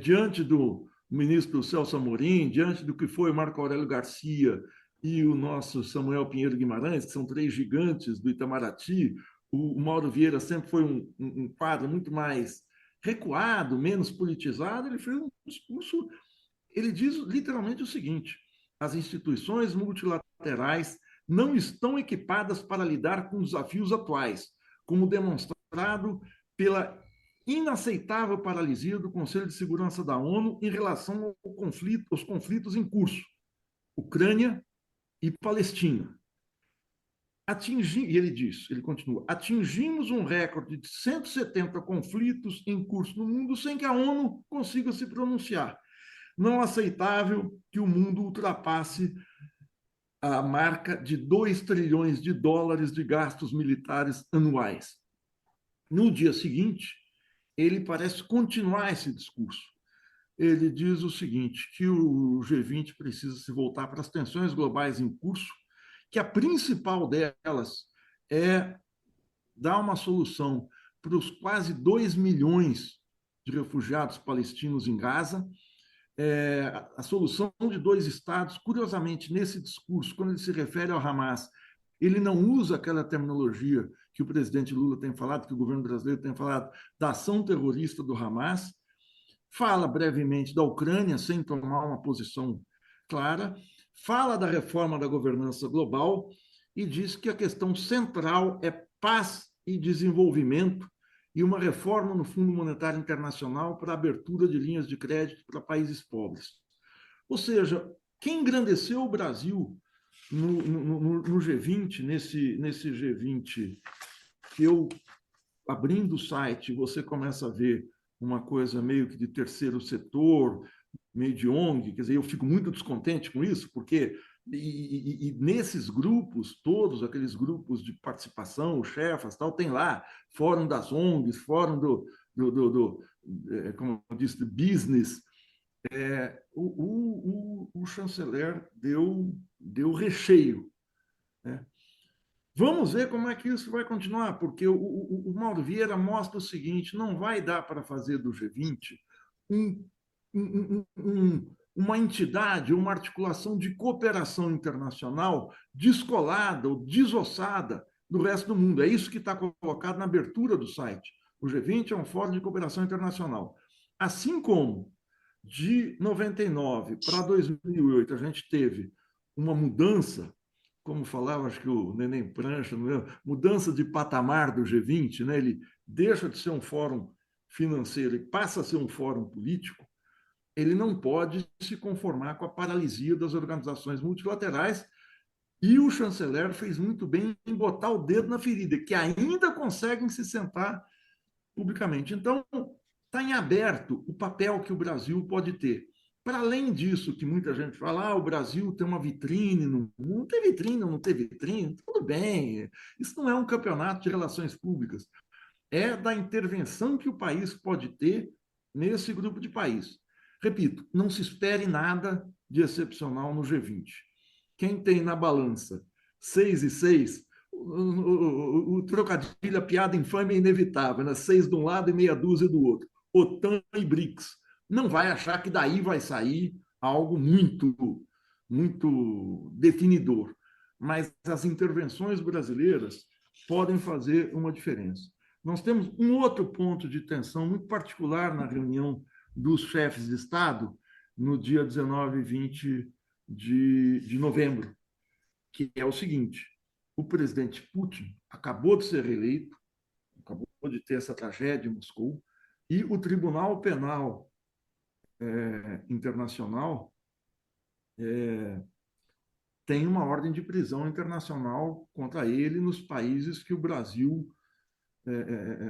diante do ministro Celso Amorim, diante do que foi o Marco Aurélio Garcia e o nosso Samuel Pinheiro Guimarães, que são três gigantes do Itamaraty, o Mauro Vieira sempre foi um quadro muito mais recuado, menos politizado. Ele fez um discurso, ele diz literalmente o seguinte: as instituições multilaterais não estão equipadas para lidar com os desafios atuais, como demonstrado pela inaceitável paralisia do Conselho de Segurança da ONU em relação aos conflitos em curso, Ucrânia e Palestina. E ele continua, atingimos um recorde de 170 conflitos em curso no mundo sem que a ONU consiga se pronunciar. Não é aceitável que o mundo ultrapasse a marca de 2 trilhões de dólares de gastos militares anuais. No dia seguinte, ele parece continuar esse discurso. Ele diz o seguinte, que o G20 precisa se voltar para as tensões globais em curso, que a principal delas é dar uma solução para os quase 2 milhões de refugiados palestinos em Gaza, a solução de 2 estados. Curiosamente, nesse discurso, quando ele se refere ao Hamas, ele não usa aquela terminologia que o presidente Lula tem falado, que o governo brasileiro tem falado, da ação terrorista do Hamas, fala brevemente da Ucrânia, sem tomar uma posição clara, fala da reforma da governança global e diz que a questão central é paz e desenvolvimento e uma reforma no Fundo Monetário Internacional para a abertura de linhas de crédito para países pobres. Ou seja, quem engrandeceu o Brasil no G20, nesse G20 que eu, abrindo o site, você começa a ver uma coisa meio que de terceiro setor, meio de ONG, quer dizer, eu fico muito descontente com isso, porque nesses grupos, todos aqueles grupos de participação, o Chefas, tal, tem lá fórum das ONGs, fórum como eu disse, do business. O chanceler deu recheio, né? Vamos ver como é que isso vai continuar, porque o Mauro Vieira mostra o seguinte: não vai dar para fazer do G20 um, uma entidade, uma articulação de cooperação internacional descolada ou desossada do resto do mundo. É isso que está colocado na abertura do site. O G20 é um fórum de cooperação internacional. Assim como de 99 para 2008 a gente teve uma mudança, como falava, acho que o Neném Prancha, mudança de patamar do G20, né? Ele deixa de ser um fórum financeiro e passa a ser um fórum político. Ele não pode se conformar com a paralisia das organizações multilaterais, e o chanceler fez muito bem em botar o dedo na ferida, que ainda conseguem se sentar publicamente. Então, está em aberto o papel que o Brasil pode ter. Para além disso, que muita gente fala, o Brasil tem uma vitrine, não tem vitrine, não tem vitrine, tudo bem. Isso não é um campeonato de relações públicas. É da intervenção que o país pode ter nesse grupo de países. Repito, não se espere nada de excepcional no G20. Quem tem na balança 6 e 6, o trocadilho, a piada infame é inevitável, né? 6 de um lado e meia dúzia do outro. OTAN e BRICS. Não vai achar que daí vai sair algo muito definidor. Mas as intervenções brasileiras podem fazer uma diferença. Nós temos um outro ponto de tensão muito particular na reunião dos chefes de Estado, no dia 19 e 20 de novembro, que é o seguinte: o presidente Putin acabou de ser reeleito, acabou de ter essa tragédia em Moscou, e o Tribunal Penal Internacional tem uma ordem de prisão internacional contra ele nos países que o Brasil,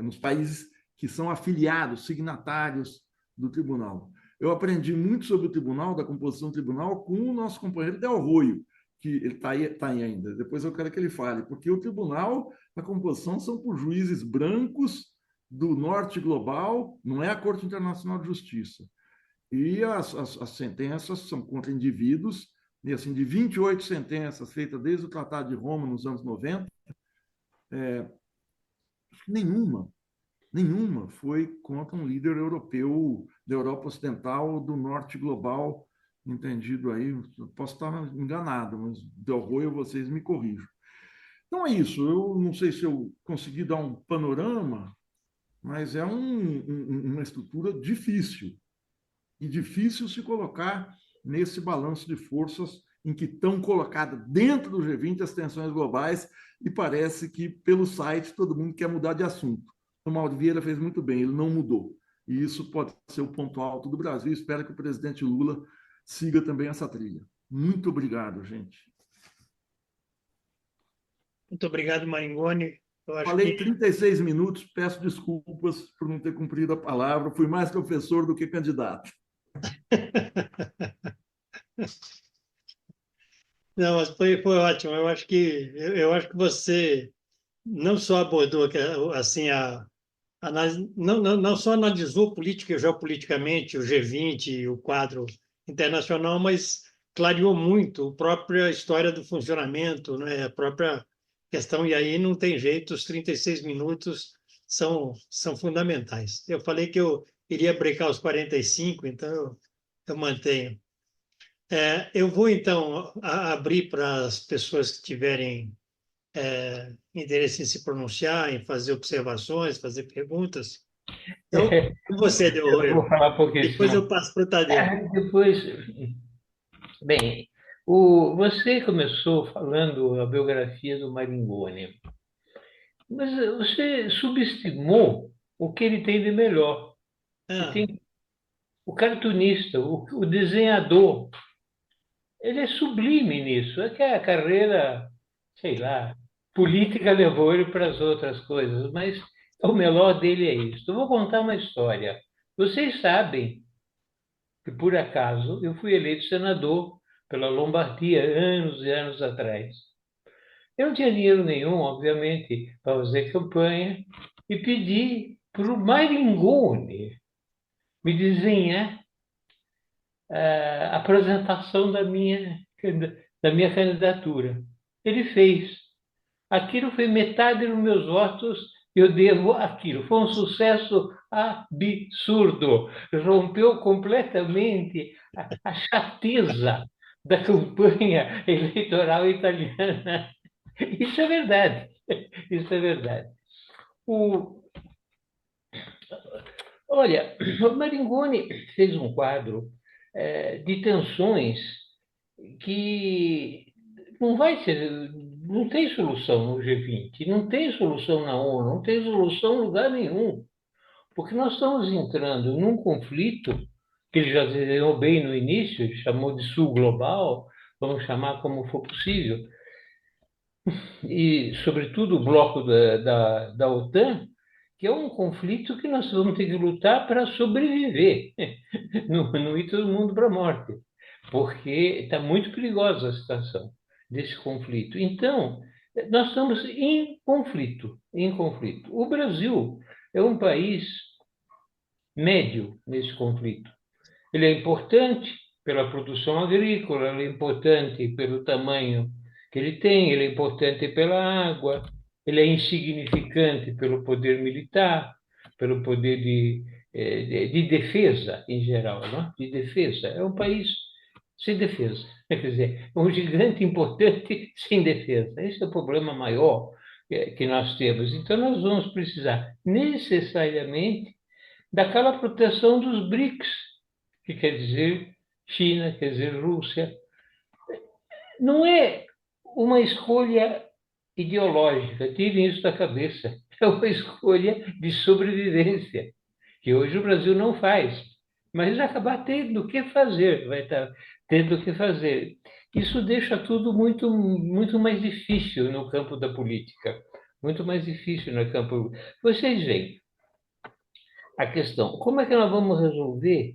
nos países que são afiliados, signatários do tribunal. Eu aprendi muito sobre o tribunal, da composição do tribunal, com o nosso companheiro Del Roio, que ele está aí ainda. Depois eu quero que ele fale, porque o tribunal, a composição são por juízes brancos do norte global, não é a Corte Internacional de Justiça. E as sentenças são contra indivíduos, e assim, de 28 sentenças feitas desde o Tratado de Roma, nos anos 90, nenhuma foi contra um líder europeu da Europa Ocidental, do norte global, entendido aí. Posso estar enganado, mas Del Roio, vocês me corrijam. Então é isso. Eu não sei se eu consegui dar um panorama, mas é uma estrutura difícil. E difícil se colocar nesse balanço de forças em que estão colocadas dentro do G20 as tensões globais, e parece que, pelo site, todo mundo quer mudar de assunto. O Mauro Vieira fez muito bem, ele não mudou. E isso pode ser o ponto alto do Brasil. Espero que o presidente Lula siga também essa trilha. Muito obrigado, gente. Muito obrigado, Maringoni. Falei 36 minutos, peço desculpas por não ter cumprido a palavra. Fui mais professor do que candidato. Não, mas foi ótimo. Eu acho que você não só abordou assim não só analisou política e geopoliticamente o G20 e o quadro internacional, mas clareou muito a própria história do funcionamento, né? A própria questão, e aí não tem jeito, os 36 minutos são fundamentais. Eu falei que eu iria brecar os 45, então eu mantenho. Eu vou, então, abrir para as pessoas que tiverem interesse em se pronunciar, em fazer observações, fazer perguntas. Então, com você, Eu vou falar um pouquinho. depois eu passo para o Tadeu. Depois, bem, você começou falando a biografia do Maringoni, mas você subestimou o que ele tem de melhor. Ele tem o cartunista, o desenhador. Ele é sublime nisso. É que a carreira, sei lá, política levou ele para as outras coisas, mas o melhor dele é isso. Eu vou contar uma história. Vocês sabem que, por acaso, eu fui eleito senador pela Lombardia anos e anos atrás. Eu não tinha dinheiro nenhum, obviamente, para fazer campanha e pedi para o Maringoni me desenhar a apresentação da minha candidatura. Ele fez. Aquilo foi metade dos meus votos, eu devo aquilo. Foi um sucesso absurdo. Rompeu completamente a chateza da campanha eleitoral italiana. Isso é verdade. Isso é verdade. O, olha, o Maringoni fez um quadro de tensões que não vai ser, não tem solução no G20, não tem solução na ONU, não tem solução em lugar nenhum, porque nós estamos entrando num conflito que ele já desenhou bem no início, ele chamou de Sul Global, vamos chamar como for possível, e sobretudo o bloco da OTAN, que é um conflito que nós vamos ter que lutar para sobreviver, não ir todo mundo para a morte, porque está muito perigosa a situação desse conflito. Então, nós estamos em conflito, em conflito. O Brasil é um país médio nesse conflito. Ele é importante pela produção agrícola, ele é importante pelo tamanho que ele tem, ele é importante pela água, ele é insignificante pelo poder militar, pelo poder de defesa em geral, não? De defesa. É um país sem defesa. Quer dizer, é um gigante importante sem defesa. Esse é o problema maior que nós temos. Então, nós vamos precisar necessariamente daquela proteção dos BRICS, que quer dizer China, quer dizer Rússia. Não é uma escolha ideológica, tirem isso da cabeça. É uma escolha de sobrevivência, que hoje o Brasil não faz. Mas vai acabar tendo o que fazer, vai estar tendo o que fazer. Isso deixa tudo muito, muito mais difícil no campo da política, muito mais difícil no campo. Vocês veem a questão: como é que nós vamos resolver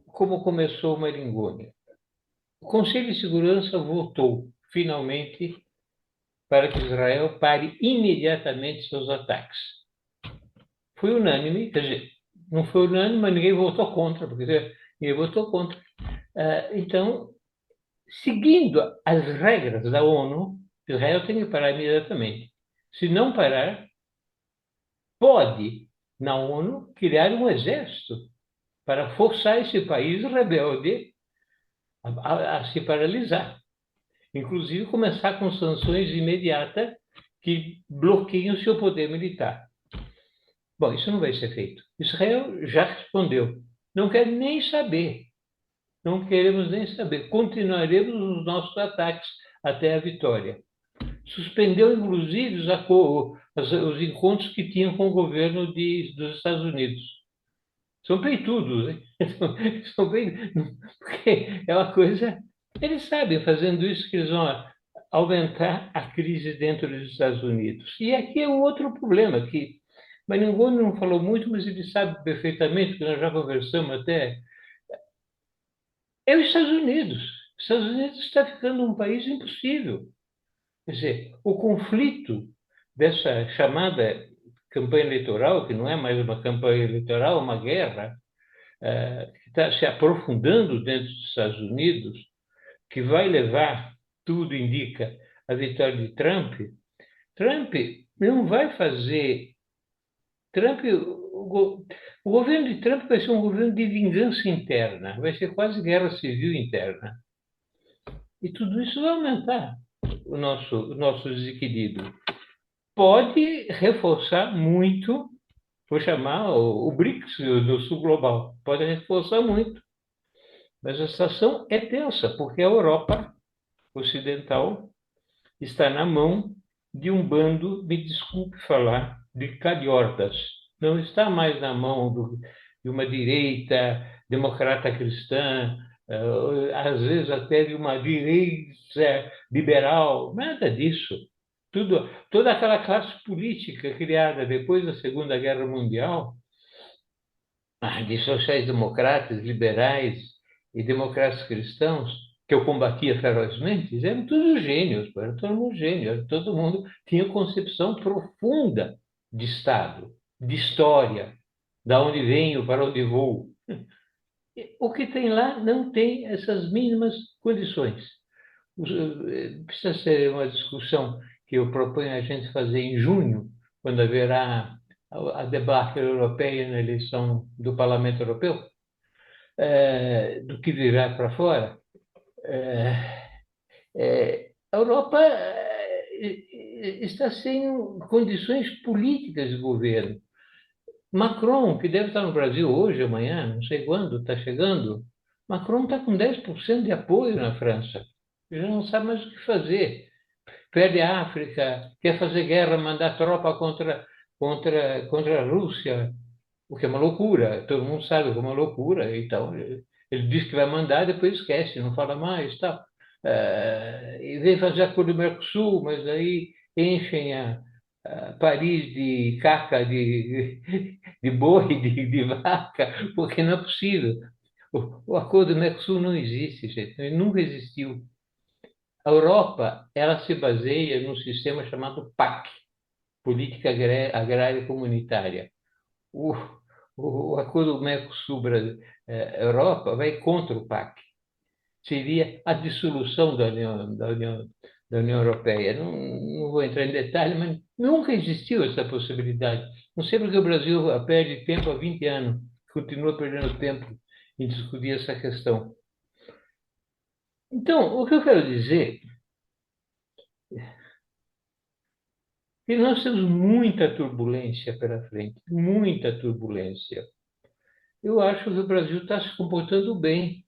como começou o Maringoni? O Conselho de Segurança votou, finalmente, para que Israel pare imediatamente seus ataques. Foi unânime, quer dizer, não foi unânime, mas ninguém votou contra, porque ninguém votou contra. Então, seguindo as regras da ONU, Israel tem que parar imediatamente. Se não parar, pode, na ONU, criar um exército para forçar esse país rebelde a se paralisar. Inclusive, começar com sanções imediatas que bloqueiam o seu poder militar. Bom, isso não vai ser feito. Israel já respondeu. Não quer nem saber. Não queremos nem saber. Continuaremos os nossos ataques até a vitória. Suspendeu, inclusive, os encontros que tinham com o governo dos Estados Unidos. São peitudos, hein? São bem... Porque é uma coisa... Eles sabem, fazendo isso, que eles vão aumentar a crise dentro dos Estados Unidos. E aqui é um outro problema, que Maringoni não falou muito, mas ele sabe perfeitamente, que nós já conversamos até, é os Estados Unidos. Os Estados Unidos está ficando um país impossível. Quer dizer, o conflito dessa chamada campanha eleitoral, que não é mais uma campanha eleitoral, uma guerra, que está se aprofundando dentro dos Estados Unidos, que vai levar, tudo indica, a vitória de Trump. Trump não vai fazer... o governo de Trump vai ser um governo de vingança interna, vai ser quase guerra civil interna. E tudo isso vai aumentar o nosso desequilíbrio. Pode reforçar muito, vou chamar o BRICS do Sul Global, pode reforçar muito. Mas a situação é tensa, porque a Europa Ocidental está na mão de um bando, me desculpe falar, de calhordas. Não está mais na mão de uma direita democrata cristã, às vezes até de uma direita liberal, nada disso. Toda aquela classe política criada depois da Segunda Guerra Mundial, de sociais-democratas, liberais e democratas cristãos, que eu combatia ferozmente, eram todos gênios, eram todo mundo gênio, todo mundo tinha concepção profunda de Estado, de história, da onde venho, para onde vou. O que tem lá não tem essas mínimas condições. Precisa ser uma discussão que eu proponho a gente fazer em junho, quando haverá a debate europeia na eleição do Parlamento Europeu, do que virá para fora. A Europa está sem condições políticas de governo. Macron, que deve estar no Brasil hoje, amanhã, não sei quando, está chegando. Macron está com 10% de apoio na França. Já não sabe mais o que fazer. Perde a África, quer fazer guerra, mandar tropa contra a Rússia, o que é uma loucura. Todo mundo sabe que é uma loucura. Então, ele diz que vai mandar, depois esquece, não fala mais. Tal. E vem fazer acordo do Mercosul, mas aí enchem a Paris de caca de boi, de vaca, porque não é possível. O acordo do Mercosul não existe, gente. Ele nunca existiu. A Europa, ela se baseia num sistema chamado PAC, Política Agrária Comunitária. O, o acordo Mercosul-Europa vai contra o PAC. Seria a dissolução da União Europeia. Não vou entrar em detalhe, mas nunca existiu essa possibilidade. Não sei porque o Brasil perde tempo há 20 anos, continua perdendo tempo em discutir essa questão. Então, o que eu quero dizer é que nós temos muita turbulência pela frente, muita turbulência. Eu acho que o Brasil está se comportando bem,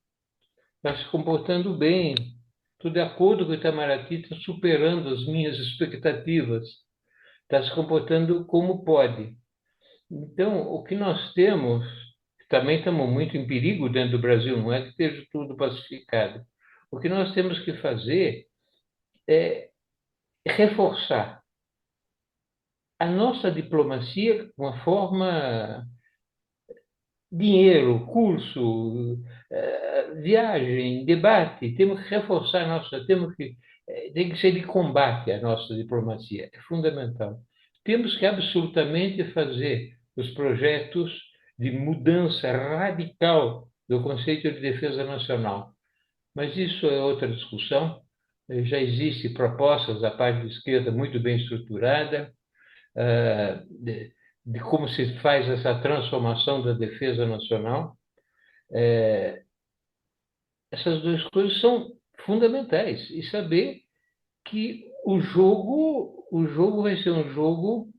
está se comportando bem. Estou de acordo com o Itamaraty, está superando as minhas expectativas, está se comportando como pode. Então, o que nós temos, também estamos muito em perigo dentro do Brasil, não é que esteja tudo pacificado. O que nós temos que fazer é reforçar a nossa diplomacia de uma forma dinheiro, curso, viagem, debate, temos que reforçar a nossa, tem que ser de combate a nossa diplomacia, é fundamental. Temos que absolutamente fazer os projetos de mudança radical do conceito de defesa nacional. Mas isso é outra discussão. Já existem propostas da parte da esquerda muito bem estruturada, de como se faz essa transformação da defesa nacional. Essas duas coisas são fundamentais. E saber que o jogo vai ser um jogo.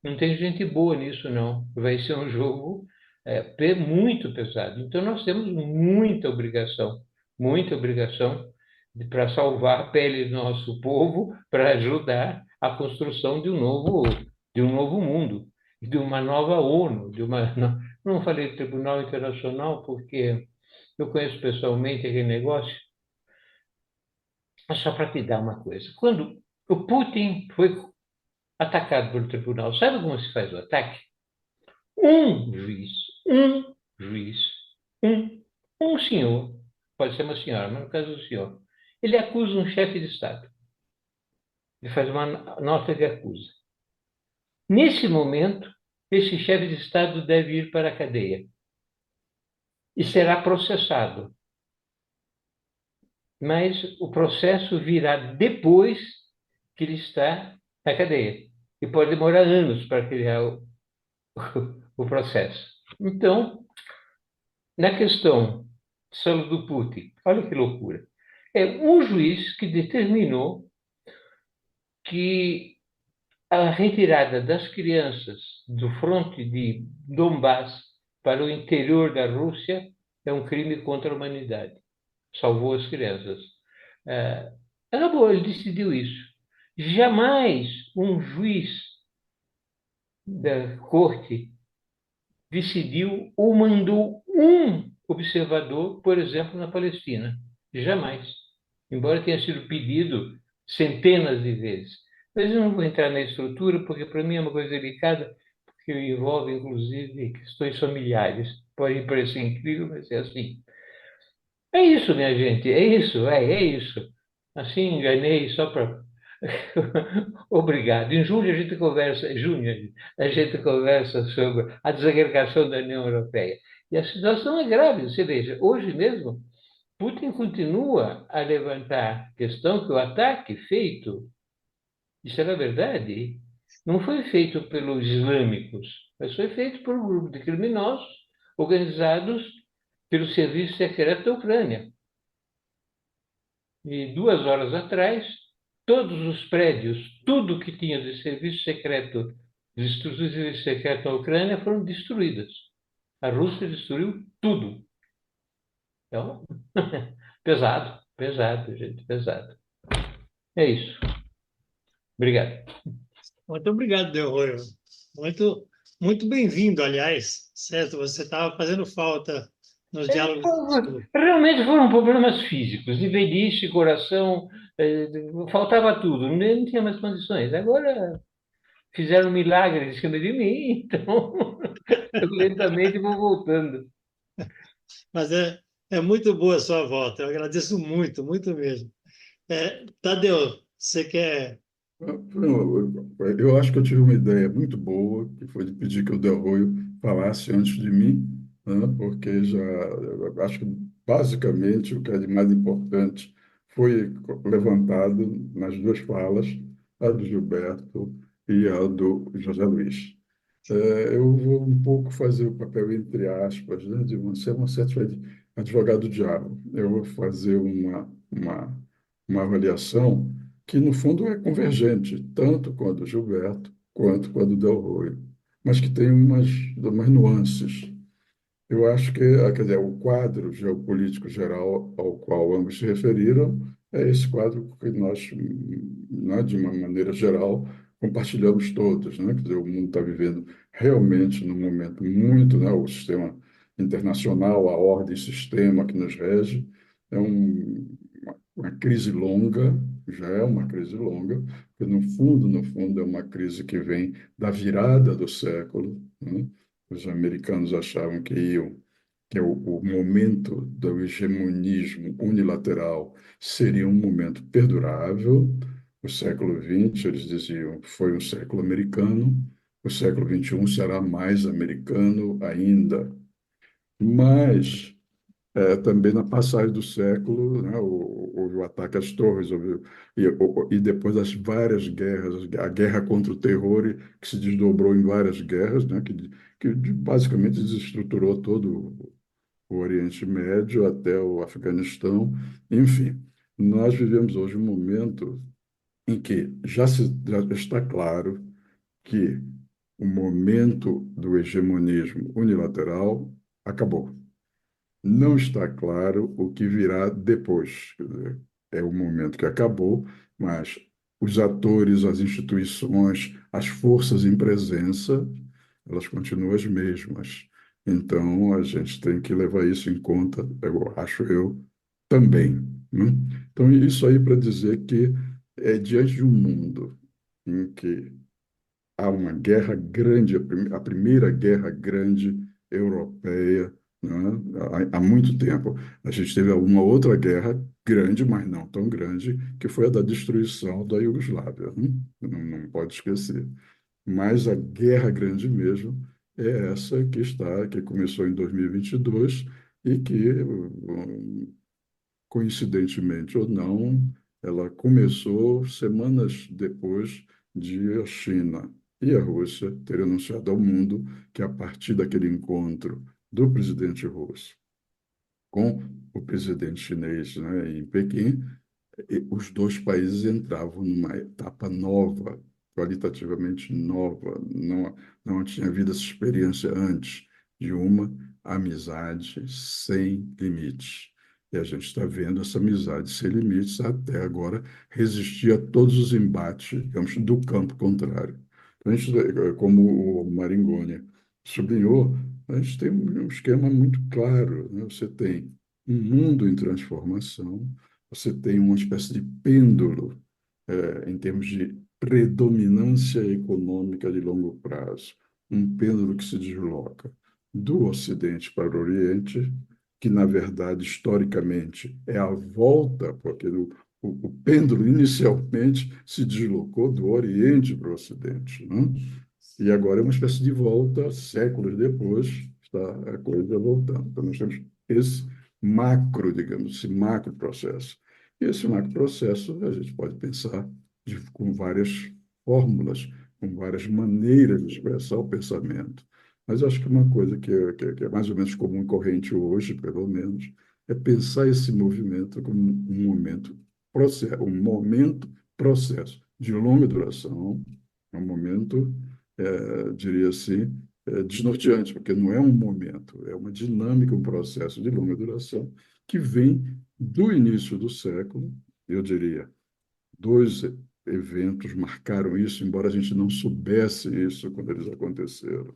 Não tem gente boa nisso, não. Vai ser um jogo muito pesado. Então, nós temos muita obrigação para salvar a pele do nosso povo, para ajudar a construção de um novo mundo, de uma nova ONU, não falei de Tribunal Internacional porque eu conheço pessoalmente aquele negócio. Mas só para te dar uma coisa. Quando o Putin foi atacado pelo tribunal, sabe como se faz o ataque? Um juiz, um juiz, um senhor, pode ser uma senhora, mas no caso do senhor, ele acusa um chefe de Estado. Ele faz uma nota de acusa. Nesse momento, esse chefe de Estado deve ir para a cadeia e será processado. Mas o processo virá depois que ele está na cadeia. E pode demorar anos para criar o processo. Então, na questão de saúde do Putin, olha que loucura. É um juiz que determinou que a retirada das crianças do fronte de Donbass para o interior da Rússia é um crime contra a humanidade. Salvou as crianças. Acabou, ele decidiu isso. Jamais um juiz da corte decidiu ou mandou um observador, por exemplo, na Palestina. Jamais. Embora tenha sido pedido centenas de vezes. Mas eu não vou entrar na estrutura, porque para mim é uma coisa delicada, porque envolve, inclusive, questões familiares. Pode parecer incrível, mas é assim. É isso, minha gente, é isso, é isso. Assim, enganei só para. Obrigado. Em julho a gente conversa, junho, a gente conversa sobre a desagregação da União Europeia. E a situação é grave. Você veja, hoje mesmo, Putin continua a levantar a questão que o ataque feito, isso era verdade, não foi feito pelos islâmicos, mas foi feito por um grupo de criminosos organizados pelo Serviço Secreto da Ucrânia. E 2 horas atrás, todos os prédios, tudo que tinha de serviço secreto, de estruturas de serviço secreto na Ucrânia foram destruídas. A Rússia destruiu tudo. Então, pesado, pesado, gente, pesado. É isso. Obrigado. Muito obrigado, Delroy. Muito, muito bem-vindo, aliás, certo? Você estava fazendo falta nos diálogos. Realmente foram problemas físicos, de velhice, coração, faltava tudo, não tinha mais condições. Agora fizeram milagres em cima de mim, então eu lentamente vou voltando. Mas é muito boa a sua volta. Eu agradeço muito, muito mesmo. Tadeu, você quer. Eu acho que eu tive uma ideia muito boa, que foi de pedir que o Del Ruyo falasse antes de mim, né? Porque já eu acho que basicamente o que é de mais importante foi levantado nas duas falas, a do Gilberto e a do José Luiz. Eu vou um pouco fazer o papel, entre aspas, né, de ser um certo advogado do diabo. Eu vou fazer uma avaliação que, no fundo, é convergente, tanto com a do Gilberto quanto com a do Del Ruy, mas que tem umas nuances. Eu acho que, quer dizer, o quadro geopolítico geral ao qual ambos se referiram é esse quadro que nós, né, de uma maneira geral, compartilhamos todos, né? Quer dizer, o mundo está vivendo realmente num momento muito, né, o sistema internacional, a ordem sistema que nos rege, é uma crise longa, já é uma crise longa, porque no fundo, é uma crise que vem da virada do século, né? Os americanos achavam que o momento do hegemonismo unilateral seria um momento perdurável. O século XX, eles diziam, foi um século americano. O século XXI será mais americano ainda. Mas também na passagem do século, né, houve o ataque às torres, e depois as várias guerras, a guerra contra o terror, que se desdobrou em várias guerras, né, que basicamente desestruturou todo o Oriente Médio até o Afeganistão. Enfim, nós vivemos hoje um momento em que já está claro que o momento do hegemonismo unilateral acabou. Não está claro o que virá depois. Quer dizer, é o momento que acabou, mas os atores, as instituições, as forças em presença, elas continuam as mesmas. Então, a gente tem que levar isso em conta, eu acho eu, também, né? Então, isso aí para dizer que diante de um mundo em que há uma guerra grande, a primeira guerra grande europeia, né? Há muito tempo. A gente teve uma outra guerra grande, mas não tão grande, que foi a da destruição da Iugoslávia, né? Não pode esquecer. Mas a guerra grande mesmo é essa que começou em 2022 e que, coincidentemente ou não, ela começou semanas depois de a China e a Rússia terem anunciado ao mundo que, a partir daquele encontro do presidente russo com o presidente chinês, né, em Pequim, os dois países entravam numa etapa nova, qualitativamente nova. Não tinha havido essa experiência antes de uma amizade sem limites. E a gente está vendo essa amizade sem limites até agora resistir a todos os embates, digamos, do campo contrário. Então, como o Maringoni sublinhou, a gente tem um esquema muito claro, né? Você tem um mundo em transformação, você tem uma espécie de pêndulo, em termos de predominância econômica de longo prazo, um pêndulo que se desloca do Ocidente para o Oriente, que, na verdade, historicamente, é a volta, porque o pêndulo inicialmente se deslocou do Oriente para o Ocidente, né? E agora é uma espécie de volta, séculos depois, está a coisa voltando. Então, nós temos esse macro, digamos, esse macro processo. E esse macro processo a gente pode pensar com várias fórmulas, com várias maneiras de expressar o pensamento. Mas eu acho que uma coisa que é mais ou menos comum e corrente hoje, pelo menos, é pensar esse movimento como um momento processo de longa duração, um momento, diria assim, desnorteante, porque não é um momento, é uma dinâmica, um processo de longa duração que vem do início do século, eu diria, dois eventos marcaram isso, embora a gente não soubesse isso quando eles aconteceram.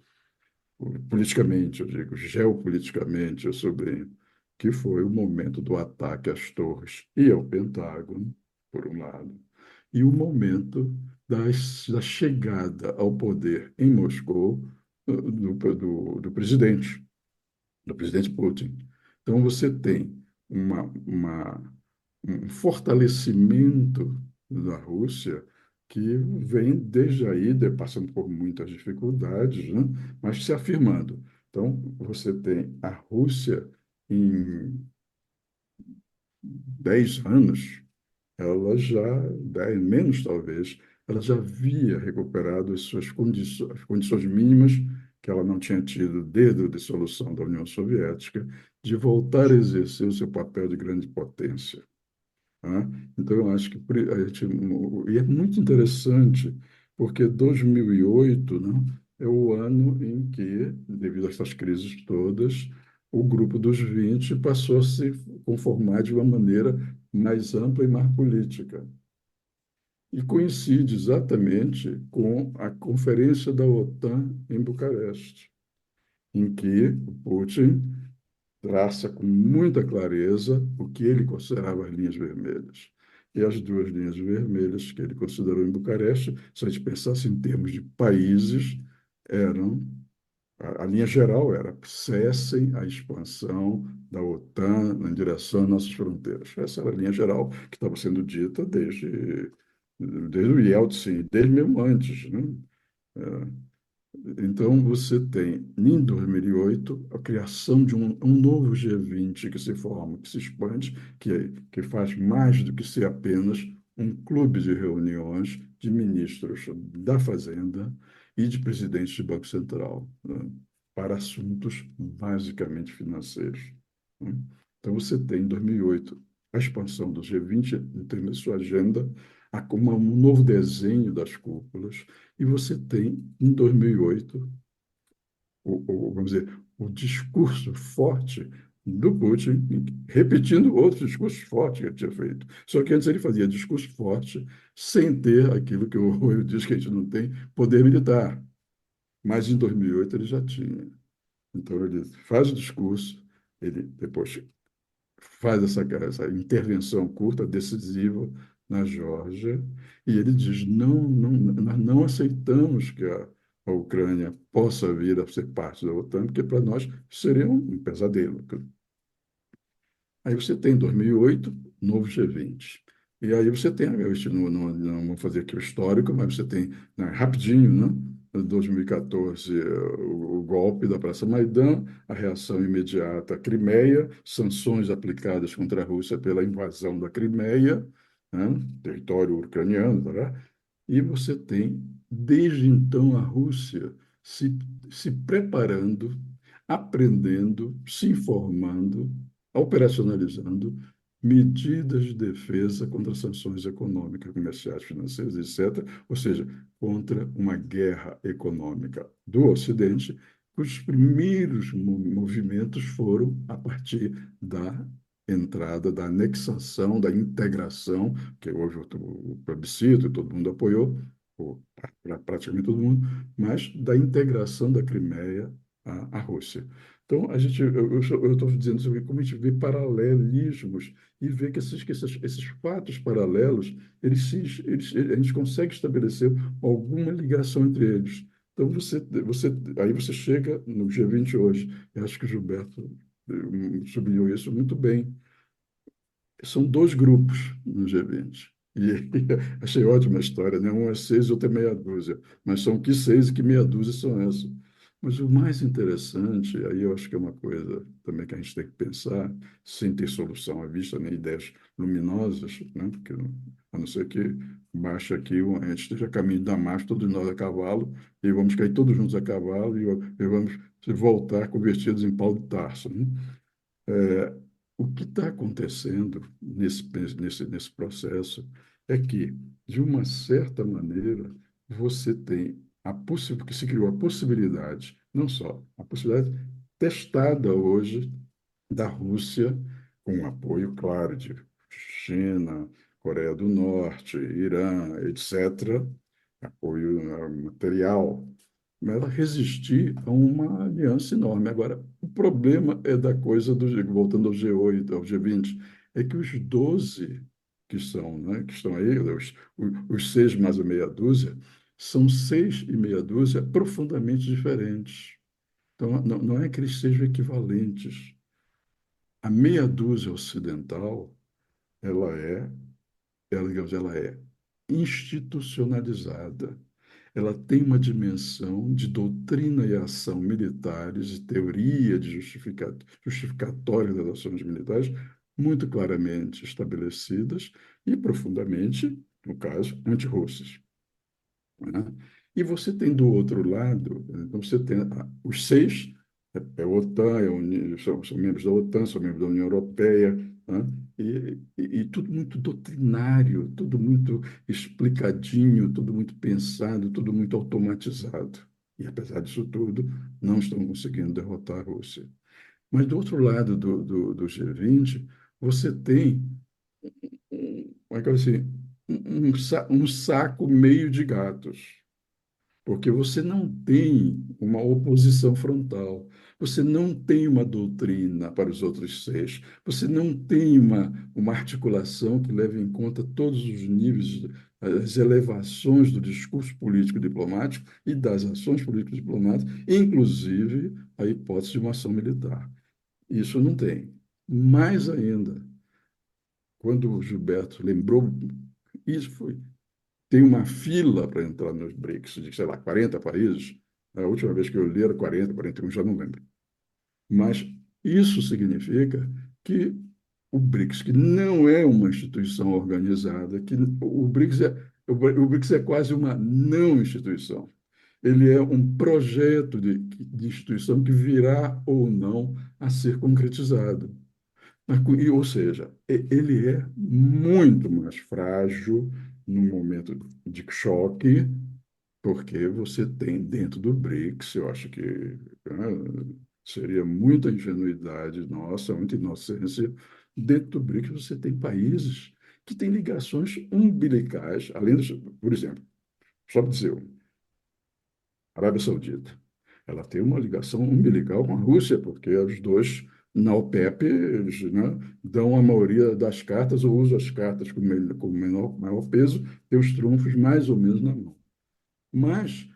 Politicamente, eu digo, geopoliticamente, eu sublinho, que foi o momento do ataque às torres e ao Pentágono, por um lado, e o momento da chegada ao poder em Moscou do presidente, do presidente Putin. Então, você tem um fortalecimento da Rússia que vem desde aí, passando por muitas dificuldades, né? Mas se afirmando. Então, você tem a Rússia em 10 anos, ela já, 10 menos talvez, ela já havia recuperado as condições mínimas que ela não tinha tido desde a dissolução da União Soviética, de voltar a exercer o seu papel de grande potência. Tá? Então, eu acho que e é muito interessante, porque 2008, né, é o ano em que, devido a essas crises todas, o grupo dos 20 passou a se conformar de uma maneira mais ampla e mais política. E coincide exatamente com a conferência da OTAN em Bucareste, em que o Putin traça com muita clareza o que ele considerava as linhas vermelhas. E as duas linhas vermelhas que ele considerou em Bucareste, se a gente pensasse em termos de países, eram a linha geral era cessem a expansão da OTAN em direção às nossas fronteiras. Essa era a linha geral que estava sendo dita desde o Yeltsin, desde mesmo antes, né? Então, você tem, em 2008, a criação de um novo G20 que se forma, que se expande, que faz mais do que ser apenas um clube de reuniões de ministros da Fazenda e de presidentes de Banco Central, né, para assuntos basicamente financeiros, né. Então, você tem, em 2008, a expansão do G20, tendo sua agenda, um novo desenho das cúpulas, e você tem, em 2008, vamos dizer, o discurso forte do Putin, repetindo outros discursos fortes que ele tinha feito. Só que antes ele fazia discurso forte sem ter aquilo que o Rui diz que a gente não tem, poder militar. Mas em 2008 ele já tinha. Então ele faz o discurso, ele depois faz essa intervenção curta, decisiva na Geórgia, e ele diz: nós não aceitamos que a Ucrânia possa vir a ser parte da OTAN, porque para nós seria um pesadelo. Aí você tem 2008, novo G20. E aí você tem, não vou fazer aqui o histórico, mas você tem, né, rapidinho, né? 2014, o golpe da Praça Maidan, a reação imediata à Crimeia, sanções aplicadas contra a Rússia pela invasão da Crimeia, né, território ucraniano, tá? E você tem, desde então, a Rússia se preparando, aprendendo, se informando, operacionalizando medidas de defesa contra sanções econômicas, comerciais, financeiras, etc., ou seja, contra uma guerra econômica do Ocidente, cujos primeiros movimentos foram a partir da entrada, da anexação, da integração, que houve o plebiscito, todo mundo apoiou, praticamente todo mundo, mas da integração da Crimeia a Rússia. Então, eu estou dizendo sobre como a gente vê paralelismos e vê que esses fatos paralelos, a gente consegue estabelecer alguma ligação entre eles. Então, aí você chega no G20 hoje. Eu acho que o Gilberto sublinhou isso muito bem. São dois grupos no G20. E achei ótima a história, né? Um é seis, outro é meia dúzia. Mas são que seis e que meia dúzia são essas. Mas o mais interessante, aí eu acho que é uma coisa também que a gente tem que pensar, sem ter solução à vista, nem ideias luminosas, né? Porque, a não ser que baixe aqui, a gente esteja a caminho da marcha, todos nós a cavalo, e vamos cair todos juntos a cavalo, e vamos voltar convertidos em Paulo de Tarso, né? O que está acontecendo nesse processo é que, de uma certa maneira, você tem que se criou a possibilidade, não só a possibilidade testada hoje da Rússia, com o apoio, claro, de China, Coreia do Norte, Irã, etc., apoio material, mas ela resistir a uma aliança enorme. Agora, o problema é da coisa voltando ao G8, ao G20, é que os 12 que são, né, que estão aí, os seis mais a meia dúzia, são seis e meia dúzia profundamente diferentes. Então, não é que eles sejam equivalentes. A meia dúzia ocidental, ela é, digamos, ela é institucionalizada. Ela tem uma dimensão de doutrina e ação militares e teoria de justificatória das ações militares muito claramente estabelecidas e profundamente, no caso, antirrussas, né? E você tem do outro lado, então você tem os seis, é OTAN, são membros da OTAN, são membros da União Europeia, né? E tudo muito doutrinário, tudo muito explicadinho, tudo muito pensado, tudo muito automatizado. E, apesar disso tudo, não estão conseguindo derrotar a Rússia. Mas, do outro lado do G20, você tem como é que eu digo assim, um saco meio de gatos, porque você não tem uma oposição frontal, você não tem uma doutrina para os outros seis, você não tem uma articulação que leve em conta todos os níveis, as elevações do discurso político-diplomático e das ações político-diplomáticas, inclusive a hipótese de uma ação militar. Isso não tem. Mais ainda, quando o Gilberto lembrou, isso foi tem uma fila para entrar nos BRICS, de, sei lá, 40 países. A última vez que eu li era 40, 41, já não lembro. Mas isso significa que o BRICS, que não é uma instituição organizada, que o BRICS é quase uma não instituição. Ele é um projeto de instituição que virá ou não a ser concretizado. Ou seja, ele é muito mais frágil no momento de choque, porque você tem dentro do BRICS, eu acho que seria muita ingenuidade nossa, muita inocência, dentro do BRICS você tem países que têm ligações umbilicais, além dos, por exemplo, só para dizer, a Arábia Saudita, ela tem uma ligação umbilical com a Rússia, porque os dois na OPEP, eles, né, dão a maioria das cartas ou usam as cartas com maior peso, tem os trunfos mais ou menos na mão. Mas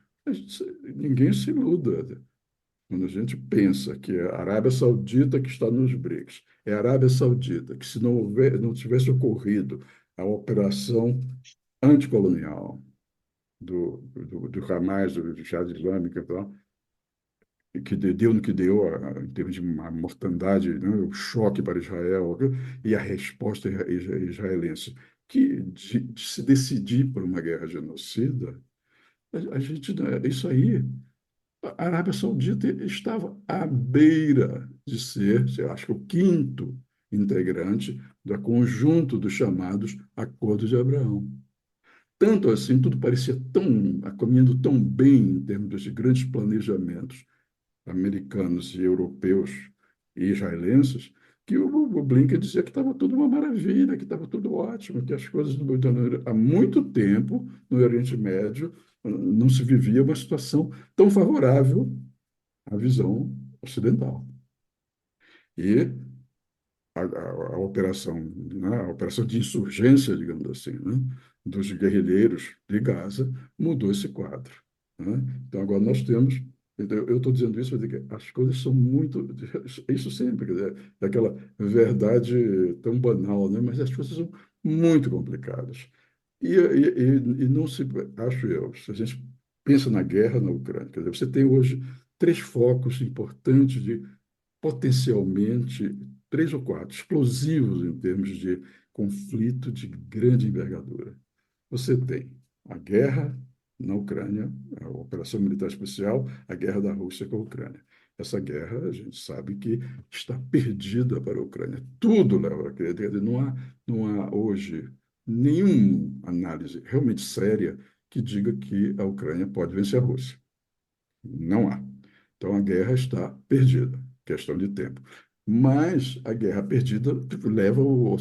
ninguém se iluda. Quando a gente pensa que é a Arábia Saudita que está nos BRICS, é a Arábia Saudita que, se não tivesse ocorrido a operação anticolonial do Hamas, do Jihad Islâmico e tal, que deu no que deu em termos de uma mortandade, né, o choque para Israel e a resposta israelense, que de se decidir por uma guerra genocida, a gente, isso aí, a Arábia Saudita estava à beira de ser, eu acho que o quinto integrante do conjunto dos chamados Acordos de Abraão. Tanto assim, tudo parecia caminhando tão bem em termos de grandes planejamentos americanos e europeus e israelenses, que o Blinken dizia que estava tudo uma maravilha, que estava tudo ótimo, que as coisas há muito tempo no Oriente Médio não se vivia uma situação tão favorável a visão ocidental. E a operação, né, a operação de insurgência, digamos assim, né, dos guerrilheiros de Gaza mudou esse quadro, né? Então, agora nós temos. Então, eu estou dizendo isso porque as coisas são muito. Isso sempre, quer dizer, daquela verdade tão banal, né? Mas as coisas são muito complicadas. E não se. Acho eu, se a gente pensa na guerra na Ucrânia, quer dizer, você tem hoje três focos importantes de potencialmente três ou quatro explosivos em termos de conflito de grande envergadura. Você tem a guerra na Ucrânia, a operação militar especial, a guerra da Rússia com a Ucrânia. Essa guerra, a gente sabe que está perdida para a Ucrânia. Tudo leva a crer. Não há hoje nenhuma análise realmente séria que diga que a Ucrânia pode vencer a Rússia. Não há. Então, a guerra está perdida, questão de tempo. Mas a guerra perdida leva o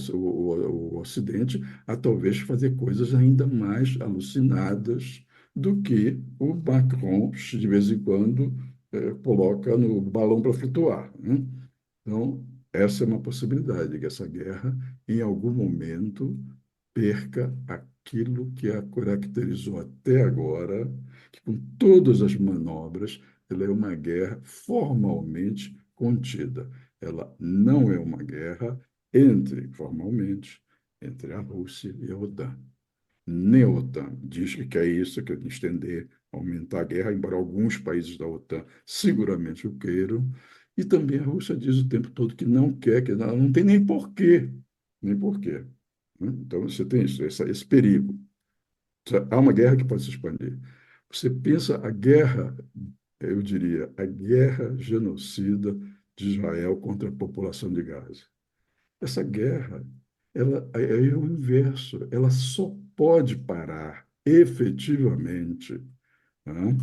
Ocidente a talvez fazer coisas ainda mais alucinadas do que o Macron, de vez em quando, coloca no balão para flutuar, né? Então, essa é uma possibilidade, que essa guerra, em algum momento, perca aquilo que a caracterizou até agora, que com todas as manobras, ela é uma guerra formalmente contida. Ela não é uma guerra formalmente, entre a Rússia e a OTAN. Nem a OTAN diz que quer isso, quer estender, aumentar a guerra, embora alguns países da OTAN seguramente o queiram. E também a Rússia diz o tempo todo que não quer, que ela não tem nem porquê, nem porquê, né? Então, você tem isso, esse perigo. Há uma guerra que pode se expandir. Você pensa a guerra, eu diria, a guerra genocida de Israel contra a população de Gaza. Essa guerra, ela é o inverso. Ela só pode parar efetivamente, né,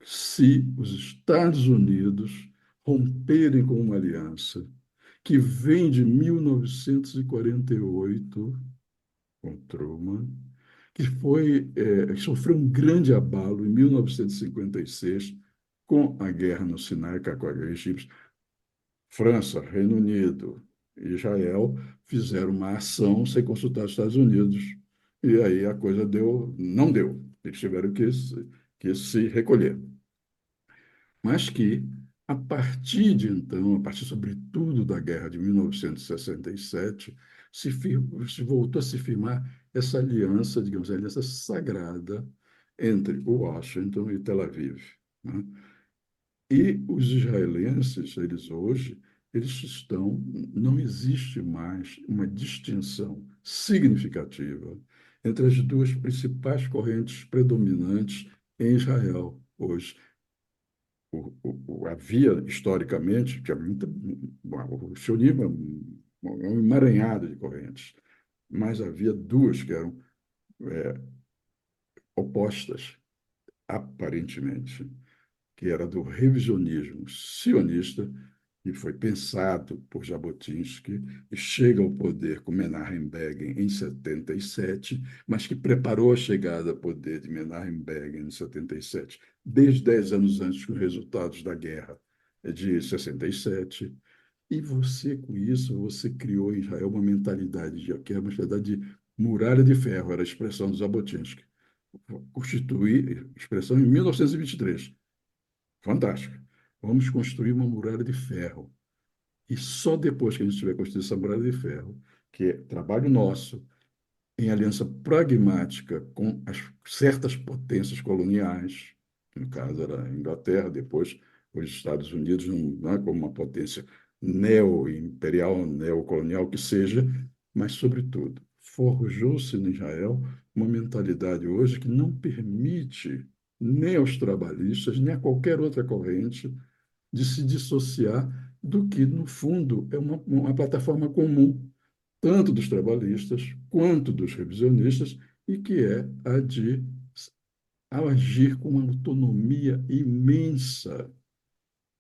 se os Estados Unidos romperem com uma aliança que vem de 1948 com Truman, que sofreu um grande abalo em 1956 com a guerra no Sinai, com a guerra egípcia. França, Reino Unido e Israel fizeram uma ação sem consultar os Estados Unidos. E aí a coisa não deu. Eles tiveram que se recolher. Mas que, a partir de então, a partir sobretudo da guerra de 1967, se voltou a se firmar essa aliança, digamos, a aliança sagrada entre Washington e Tel Aviv, né? E os israelenses, não existe mais uma distinção significativa entre as duas principais correntes predominantes em Israel hoje. Havia, historicamente, que o sionismo é um emaranhado de correntes, mas havia duas que eram opostas, aparentemente, que era do revisionismo sionista, que foi pensado por Jabotinsky e chega ao poder com Menachem Begin em 77, mas que preparou a chegada ao poder de Menachem Begin em 77, desde 10 anos antes, com os resultados da guerra de 67. E você, com isso, você criou em Israel uma mentalidade que é uma mentalidade de muralha de ferro, era a expressão do Jabotinsky. Constituir, expressão em 1923. Fantástico. Vamos construir uma muralha de ferro. E só depois que a gente tiver construído essa muralha de ferro, que é trabalho nosso, em aliança pragmática com as certas potências coloniais, no caso era a Inglaterra, depois os Estados Unidos, né, como uma potência neo-imperial, neocolonial que seja, mas, sobretudo, forjou-se em Israel uma mentalidade hoje que não permite nem aos trabalhistas, nem a qualquer outra corrente de se dissociar do que, no fundo, é uma plataforma comum, tanto dos trabalhistas quanto dos revisionistas, e que é a de agir com uma autonomia imensa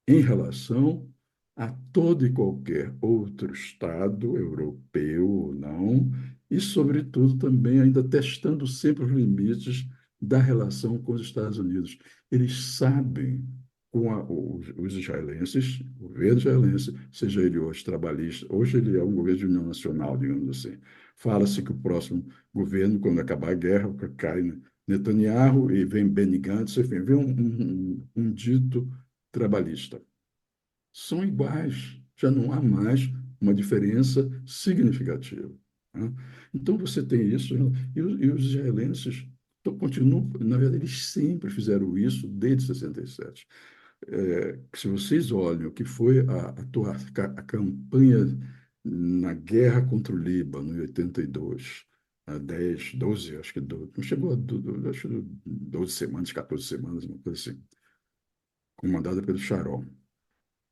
em relação a todo e qualquer outro Estado, europeu ou não, e, sobretudo, também ainda testando sempre os limites da relação com os Estados Unidos. Eles sabem com os israelenses, o governo israelense, seja ele hoje trabalhista, hoje ele é um governo de união nacional, digamos assim. Fala-se que o próximo governo, quando acabar a guerra, cai Netanyahu e vem Benny Gantz, enfim, vem um dito trabalhista. São iguais, já não há mais uma diferença significativa, né? Então, você tem isso, e os israelenses continuam, na verdade, eles sempre fizeram isso desde 67. Se vocês olham o que foi a campanha na guerra contra o Líbano, em 82, a 10, 12, acho que 12, não chegou a acho que 12 semanas, 14 semanas, uma coisa assim, comandada pelo Sharon.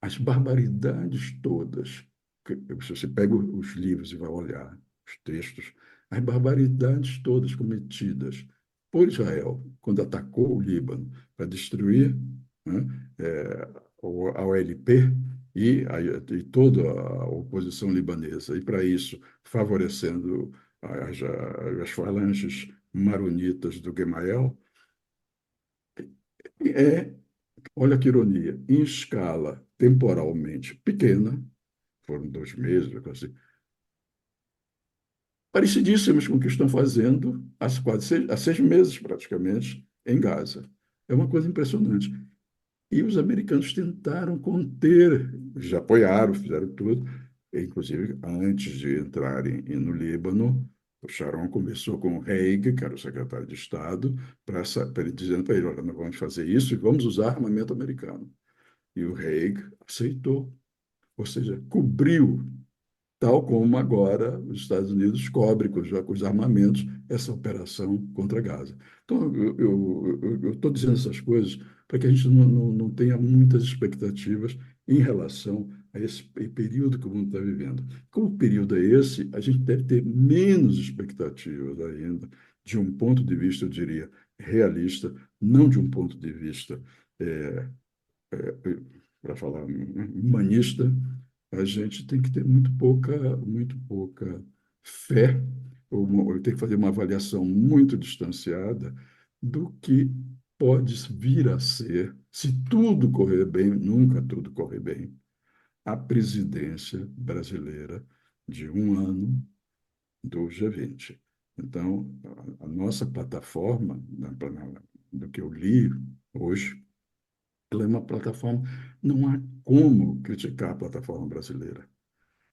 As barbaridades todas, se você pega os livros e vai olhar os textos, as barbaridades todas cometidas por Israel quando atacou o Líbano para destruir, né, a OLP e toda a oposição libanesa, e para isso favorecendo as falanges maronitas do Gemayel, é, olha que ironia, em escala temporalmente pequena, foram 2 meses, assim, parecidíssimas com o que estão fazendo há 6 meses, praticamente, em Gaza. É uma coisa impressionante. E os americanos tentaram conter, já apoiaram, fizeram tudo, inclusive antes de entrarem no Líbano, o Sharon conversou com o Haig, que era o secretário de Estado, dizendo para ele: olha, nós vamos fazer isso e vamos usar armamento americano. E o Haig aceitou, ou seja, cobriu, tal como agora os Estados Unidos cobrem com os armamentos essa operação contra Gaza. Então, eu estou dizendo essas coisas para que a gente não tenha muitas expectativas em relação a esse período que o mundo está vivendo. Como o período é esse, a gente deve ter menos expectativas ainda, de um ponto de vista, eu diria, realista, não de um ponto de vista, para falar, humanista. A gente tem que ter muito pouca fé, ou tem que fazer uma avaliação muito distanciada do que pode vir a ser, se tudo correr bem, nunca tudo corre bem, a presidência brasileira de um ano do G20. Então, a nossa plataforma, do que eu li hoje, ela é uma plataforma, não há como criticar a plataforma brasileira.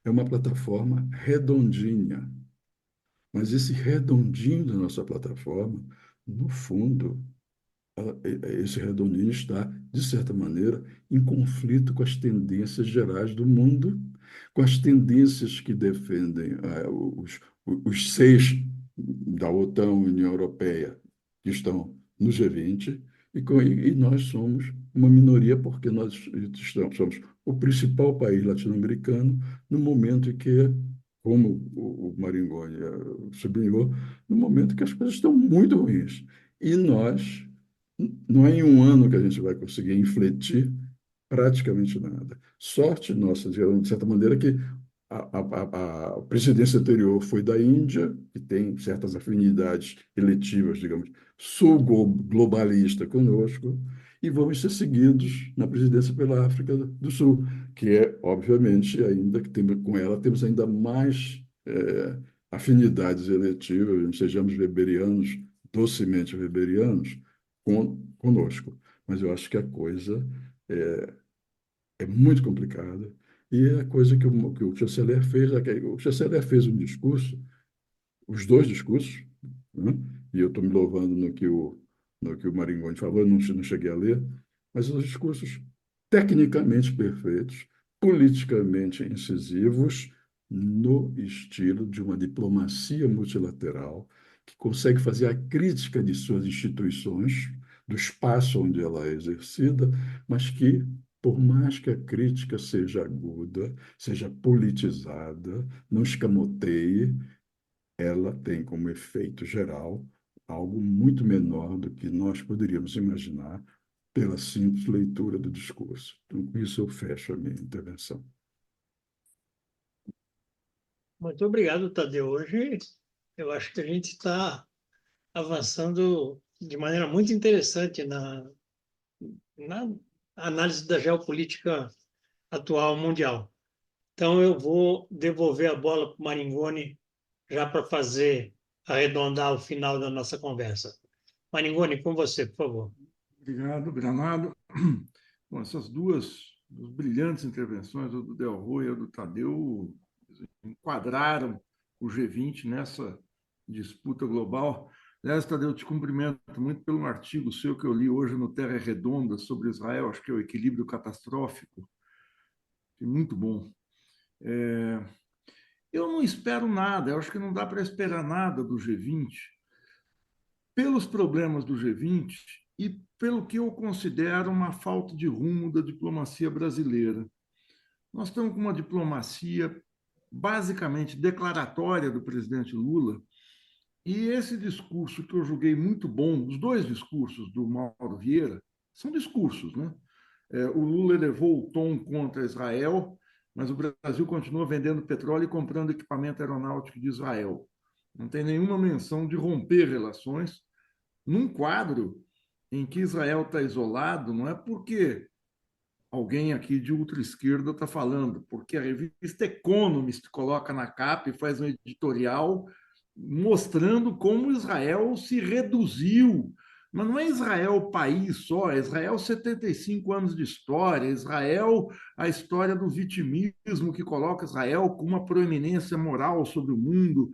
É uma plataforma redondinha, mas esse redondinho da nossa plataforma, no fundo, esse redondinho está, de certa maneira, em conflito com as tendências gerais do mundo, com as tendências que defendem os 6 da OTAN, União Europeia, que estão no G20, e nós somos uma minoria porque nós somos o principal país latino-americano no momento em que, como o Maringoni sublinhou, no momento que as coisas estão muito ruins. E nós, não é em um ano que a gente vai conseguir infletir praticamente nada. Sorte nossa, de certa maneira, que a presidência anterior foi da Índia, que tem certas afinidades eletivas, digamos, sul-globalista conosco, e vamos ser seguidos na presidência pela África do Sul, que é, obviamente, ainda que com ela temos ainda mais afinidades eletivas, não sejamos weberianos, docemente weberianos, conosco. Mas eu acho que a coisa é muito complicada. E a coisa que o chanceler fez, o chanceler fez um discurso, os 2 discursos, né? E eu estou me louvando no que o Maringoni falou, eu não cheguei a ler, mas os discursos tecnicamente perfeitos, politicamente incisivos, no estilo de uma diplomacia multilateral que consegue fazer a crítica de suas instituições, do espaço onde ela é exercida, mas que, por mais que a crítica seja aguda, seja politizada, não escamoteie, ela tem como efeito geral algo muito menor do que nós poderíamos imaginar pela simples leitura do discurso. Então, com isso eu fecho a minha intervenção. Muito obrigado, Tadeu. Hoje eu acho que a gente está avançando de maneira muito interessante na análise da geopolítica atual mundial. Então, eu vou devolver a bola para o Maringoni já para arredondar o final da nossa conversa. Maringoni, com você, por favor. Obrigado, Granado. Bom, essas duas brilhantes intervenções, a do Del Rey e a do Tadeu, enquadraram o G20 nessa disputa global. Aliás, Tadeu, eu te cumprimento muito pelo artigo seu que eu li hoje no Terra Redonda sobre Israel, acho que é o equilíbrio catastrófico. Muito bom. Eu não espero nada, eu acho que não dá para esperar nada do G20, pelos problemas do G20 e pelo que eu considero uma falta de rumo da diplomacia brasileira. Nós estamos com uma diplomacia basicamente declaratória do presidente Lula, e esse discurso que eu julguei muito bom, os dois discursos do Mauro Vieira, são discursos, né? O Lula elevou o tom contra Israel, mas o Brasil continua vendendo petróleo e comprando equipamento aeronáutico de Israel. Não tem nenhuma menção de romper relações num quadro em que Israel está isolado, não é porque alguém aqui de ultra-esquerda está falando, porque a revista Economist coloca na capa e faz um editorial mostrando como Israel se reduziu. Mas não é Israel o país só, é Israel 75 anos de história, Israel a história do vitimismo que coloca Israel com uma proeminência moral sobre o mundo.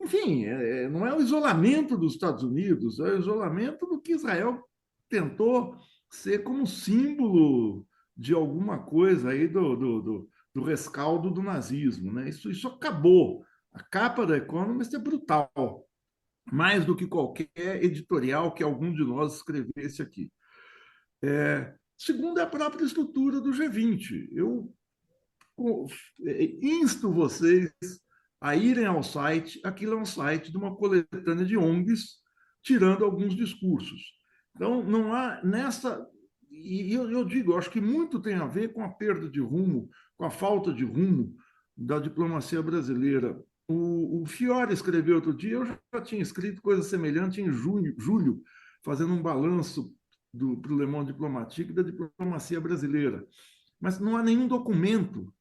Enfim, não é o isolamento dos Estados Unidos, é o isolamento do que Israel tentou ser como símbolo de alguma coisa aí do rescaldo do nazismo. Né? Isso acabou. A capa da Economist é brutal, mais do que qualquer editorial que algum de nós escrevesse aqui. Segundo, é a própria estrutura do G20. Eu insto vocês a irem ao site. Aquilo é um site de uma coletânea de ONGs, tirando alguns discursos. Então, não há nessa... E eu digo, eu acho que muito tem a ver com a perda de rumo, com a falta de rumo da diplomacia brasileira. O Fiore escreveu outro dia, eu já tinha escrito coisa semelhante em julho, fazendo um balanço do Le Monde Diplomatique da diplomacia brasileira. Mas não há nenhum documento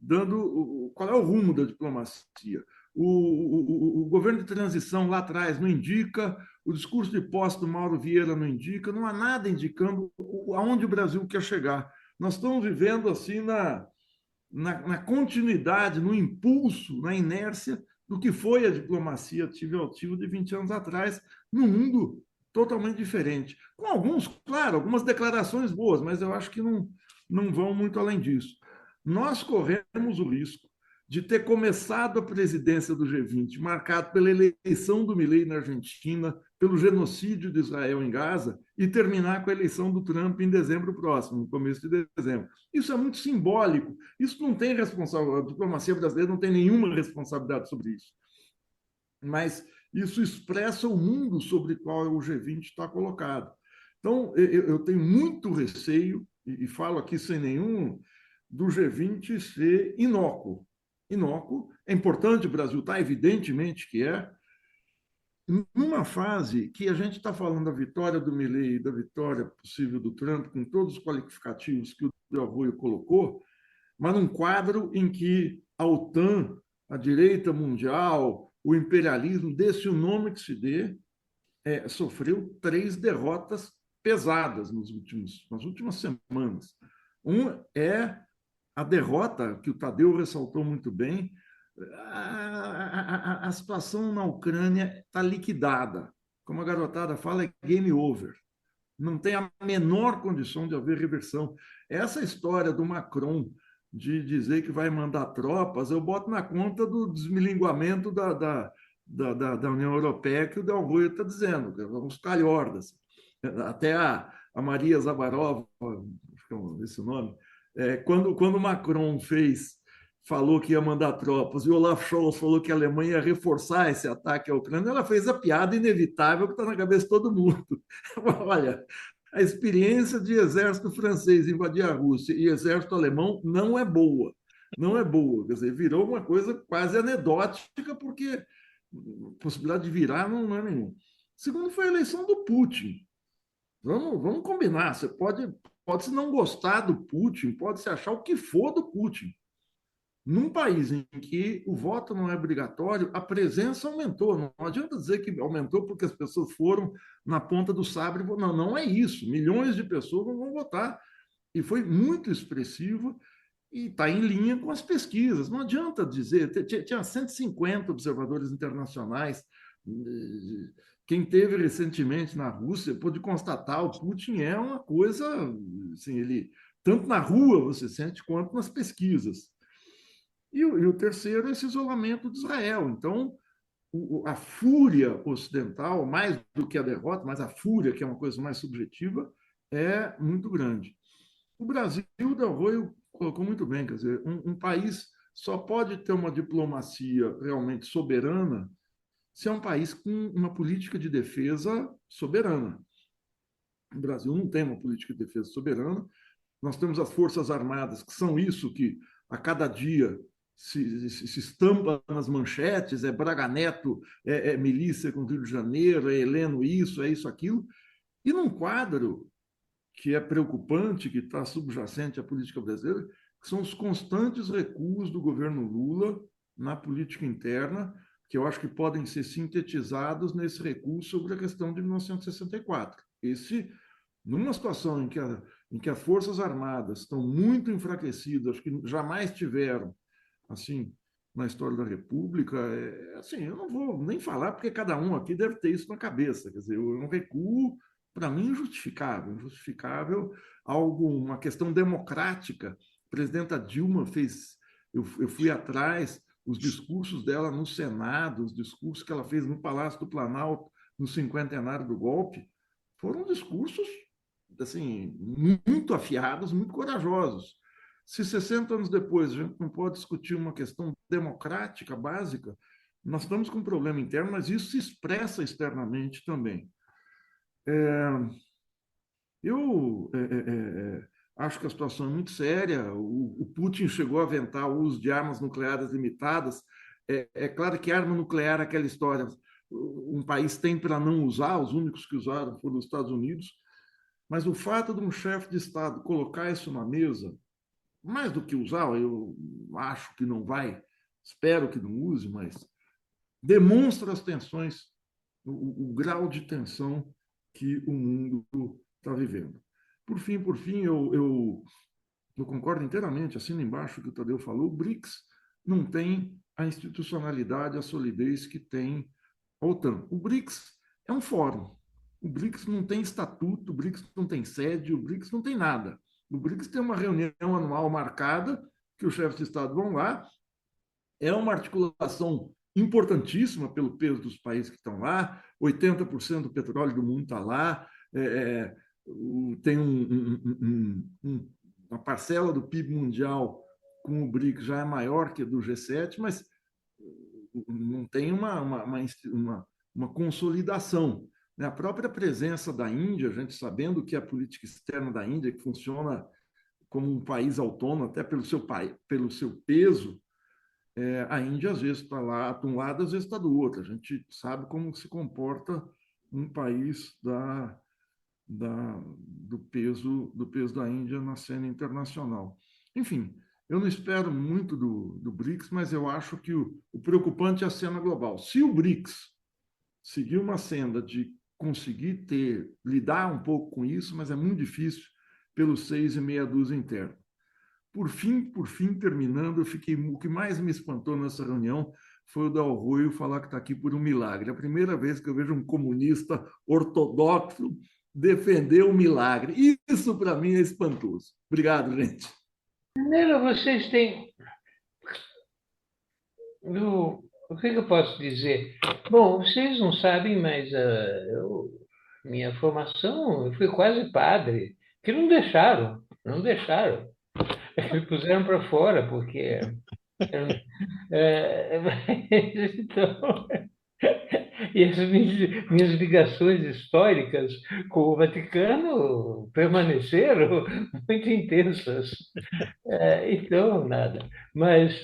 dando qual é o rumo da diplomacia. O governo de transição lá atrás não indica, o discurso de posse do Mauro Vieira não indica, não há nada indicando aonde o Brasil quer chegar. Nós estamos vivendo assim na continuidade, no impulso, na inércia do que foi a diplomacia ativo de 20 anos atrás, num mundo totalmente diferente. Com claro, algumas declarações boas, mas eu acho que não vão muito além disso. Nós corremos o risco de ter começado a presidência do G20 marcado pela eleição do Milei na Argentina, pelo genocídio de Israel em Gaza, e terminar com a eleição do Trump em dezembro próximo, no começo de dezembro. Isso é muito simbólico. Isso não tem responsabilidade. A diplomacia brasileira não tem nenhuma responsabilidade sobre isso. Mas isso expressa o mundo sobre o qual o G20 está colocado. Então, eu tenho muito receio, e falo aqui sem nenhum, do G20 ser inócuo. Inócuo, é importante, o Brasil está, evidentemente que é, numa fase que a gente está falando da vitória do Milei e da vitória possível do Trump, com todos os qualificativos que o Del Rey colocou, mas num quadro em que a OTAN, a direita mundial, o imperialismo, desse o nome que se dê, sofreu 3 derrotas pesadas nas últimas semanas. É a derrota, que o Tadeu ressaltou muito bem, a situação na Ucrânia está liquidada. Como a garotada fala, é game over. Não tem a menor condição de haver reversão. Essa história do Macron de dizer que vai mandar tropas, eu boto na conta do desmilinguamento da União Europeia que o Del Rey está dizendo, uns calhordas. Até a Maria Zabarova, acho que é esse o nome, quando o Macron falou que ia mandar tropas e o Olaf Scholz falou que a Alemanha ia reforçar esse ataque à Ucrânia, ela fez a piada inevitável que está na cabeça de todo mundo. Olha, a experiência de exército francês invadir a Rússia e exército alemão não é boa. Não é boa. Quer dizer, virou uma coisa quase anedótica, porque a possibilidade de virar não é nenhuma. Segundo, foi a eleição do Putin. Vamos combinar. Você pode pode-se não gostar do Putin, pode-se achar o que for do Putin. Num país em que o voto não é obrigatório, a presença aumentou. Não adianta dizer que aumentou porque as pessoas foram na ponta do sabre. Não, não é isso. Milhões de pessoas não vão votar. E foi muito expressivo e está em linha com as pesquisas. Não adianta dizer. Tinha 150 observadores internacionais. Quem teve recentemente na Rússia pôde constatar o Putin é uma coisa, assim, ele tanto na rua você sente quanto nas pesquisas. E o terceiro é esse isolamento de Israel. Então, a fúria ocidental, mais do que a derrota, mas a fúria, que é uma coisa mais subjetiva, é muito grande. O Brasil, o Del Roio colocou muito bem, quer dizer, um país só pode ter uma diplomacia realmente soberana se é um país com uma política de defesa soberana. O Brasil não tem uma política de defesa soberana. Nós temos as Forças Armadas, que são isso que a cada dia se estampa nas manchetes, é Braga Neto, é milícia com o Rio de Janeiro, é Heleno isso, é isso, aquilo. E num quadro que é preocupante, que está subjacente à política brasileira, que são os constantes recuos do governo Lula na política interna, que eu acho que podem ser sintetizados nesse recuo sobre a questão de 1964. Numa situação em que as Forças Armadas estão muito enfraquecidas, que jamais tiveram, assim, na história da República, assim, eu não vou nem falar, porque cada um aqui deve ter isso na cabeça. Quer dizer, um recuo, para mim, injustificável, uma questão democrática. A presidenta Dilma fez, eu fui atrás, os discursos dela no Senado, os discursos que ela fez no Palácio do Planalto, no cinquentenário do golpe, foram discursos, assim, muito afiados, muito corajosos. Se 60 anos depois a gente não pode discutir uma questão democrática básica, nós estamos com um problema interno, mas isso se expressa externamente também. Eu acho que a situação é muito séria. O Putin chegou a aventar o uso de armas nucleares limitadas. É claro que arma nuclear é aquela história. Um país tem para não usar, os únicos que usaram foram os Estados Unidos, mas o fato de um chefe de Estado colocar isso na mesa, mais do que usar, eu acho que não vai, espero que não use, mas demonstra as tensões, o grau de tensão que o mundo está vivendo. Por fim, eu concordo inteiramente, assino embaixo o que o Tadeu falou, o BRICS não tem a institucionalidade, a solidez que tem a OTAN. O BRICS é um fórum. O BRICS não tem estatuto, o BRICS não tem sede, o BRICS não tem nada. O BRICS tem uma reunião anual marcada, que os chefes de Estado vão lá, é uma articulação importantíssima pelo peso dos países que estão lá, 80% do petróleo do mundo está lá, tem uma parcela do PIB mundial com o BRICS já é maior que a do G7, mas não tem uma consolidação. A própria presença da Índia, a gente sabendo que a política externa da Índia, que funciona como um país autônomo, até pelo seu peso, a Índia às vezes está lá de um lado, às vezes está do outro. A gente sabe como se comporta um país do peso da Índia na cena internacional. Enfim, eu não espero muito do BRICS, mas eu acho que o preocupante é a cena global. Se o BRICS seguir uma senda de conseguir lidar um pouco com isso, mas é muito difícil pelos 6,5 internos. Por fim, terminando, o que mais me espantou nessa reunião foi o Del Roio falar que está aqui por um milagre. É a primeira vez que eu vejo um comunista ortodoxo defender um milagre. Isso, para mim, é espantoso. Obrigado, gente. Primeiro, vocês têm... O que eu posso dizer? Bom, vocês não sabem, mas minha formação, eu fui quase padre, que não deixaram. Me puseram para fora, porque... então, e as minhas ligações históricas com o Vaticano permaneceram muito intensas. Então, nada. Mas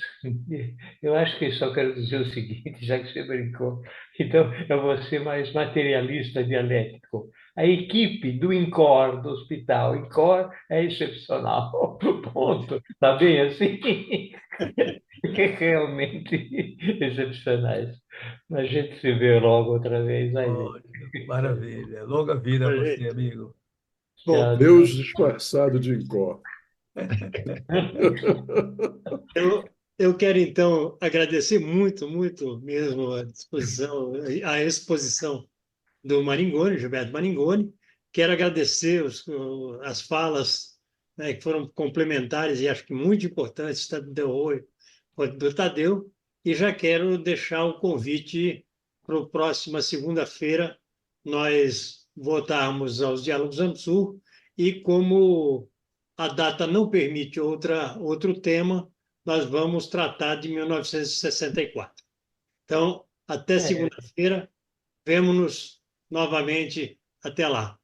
eu acho que só quero dizer o seguinte, já que você brincou. Então, eu vou ser mais materialista dialético. A equipe do INCOR, do hospital INCOR, é excepcional. Ponto. Está bem assim? É realmente excepcionais. A gente se vê logo outra vez aí. Olha, maravilha. Longa vida a você, Projeto. amigo. Bom, Tchau, Deus tchau. disfarçado de Incó. eu quero, então, agradecer muito, muito mesmo a disposição, a exposição do Maringoni, Gilberto Maringoni. Quero agradecer as falas, né, que foram complementares e acho que muito importantes, tanto do Rui quanto do Tadeu, e já quero deixar o convite para a próxima segunda-feira nós voltarmos aos Diálogos Amsul e como a data não permite outro tema, nós vamos tratar de 1964. Então, até É, segunda-feira, vemo-nos novamente. Até lá.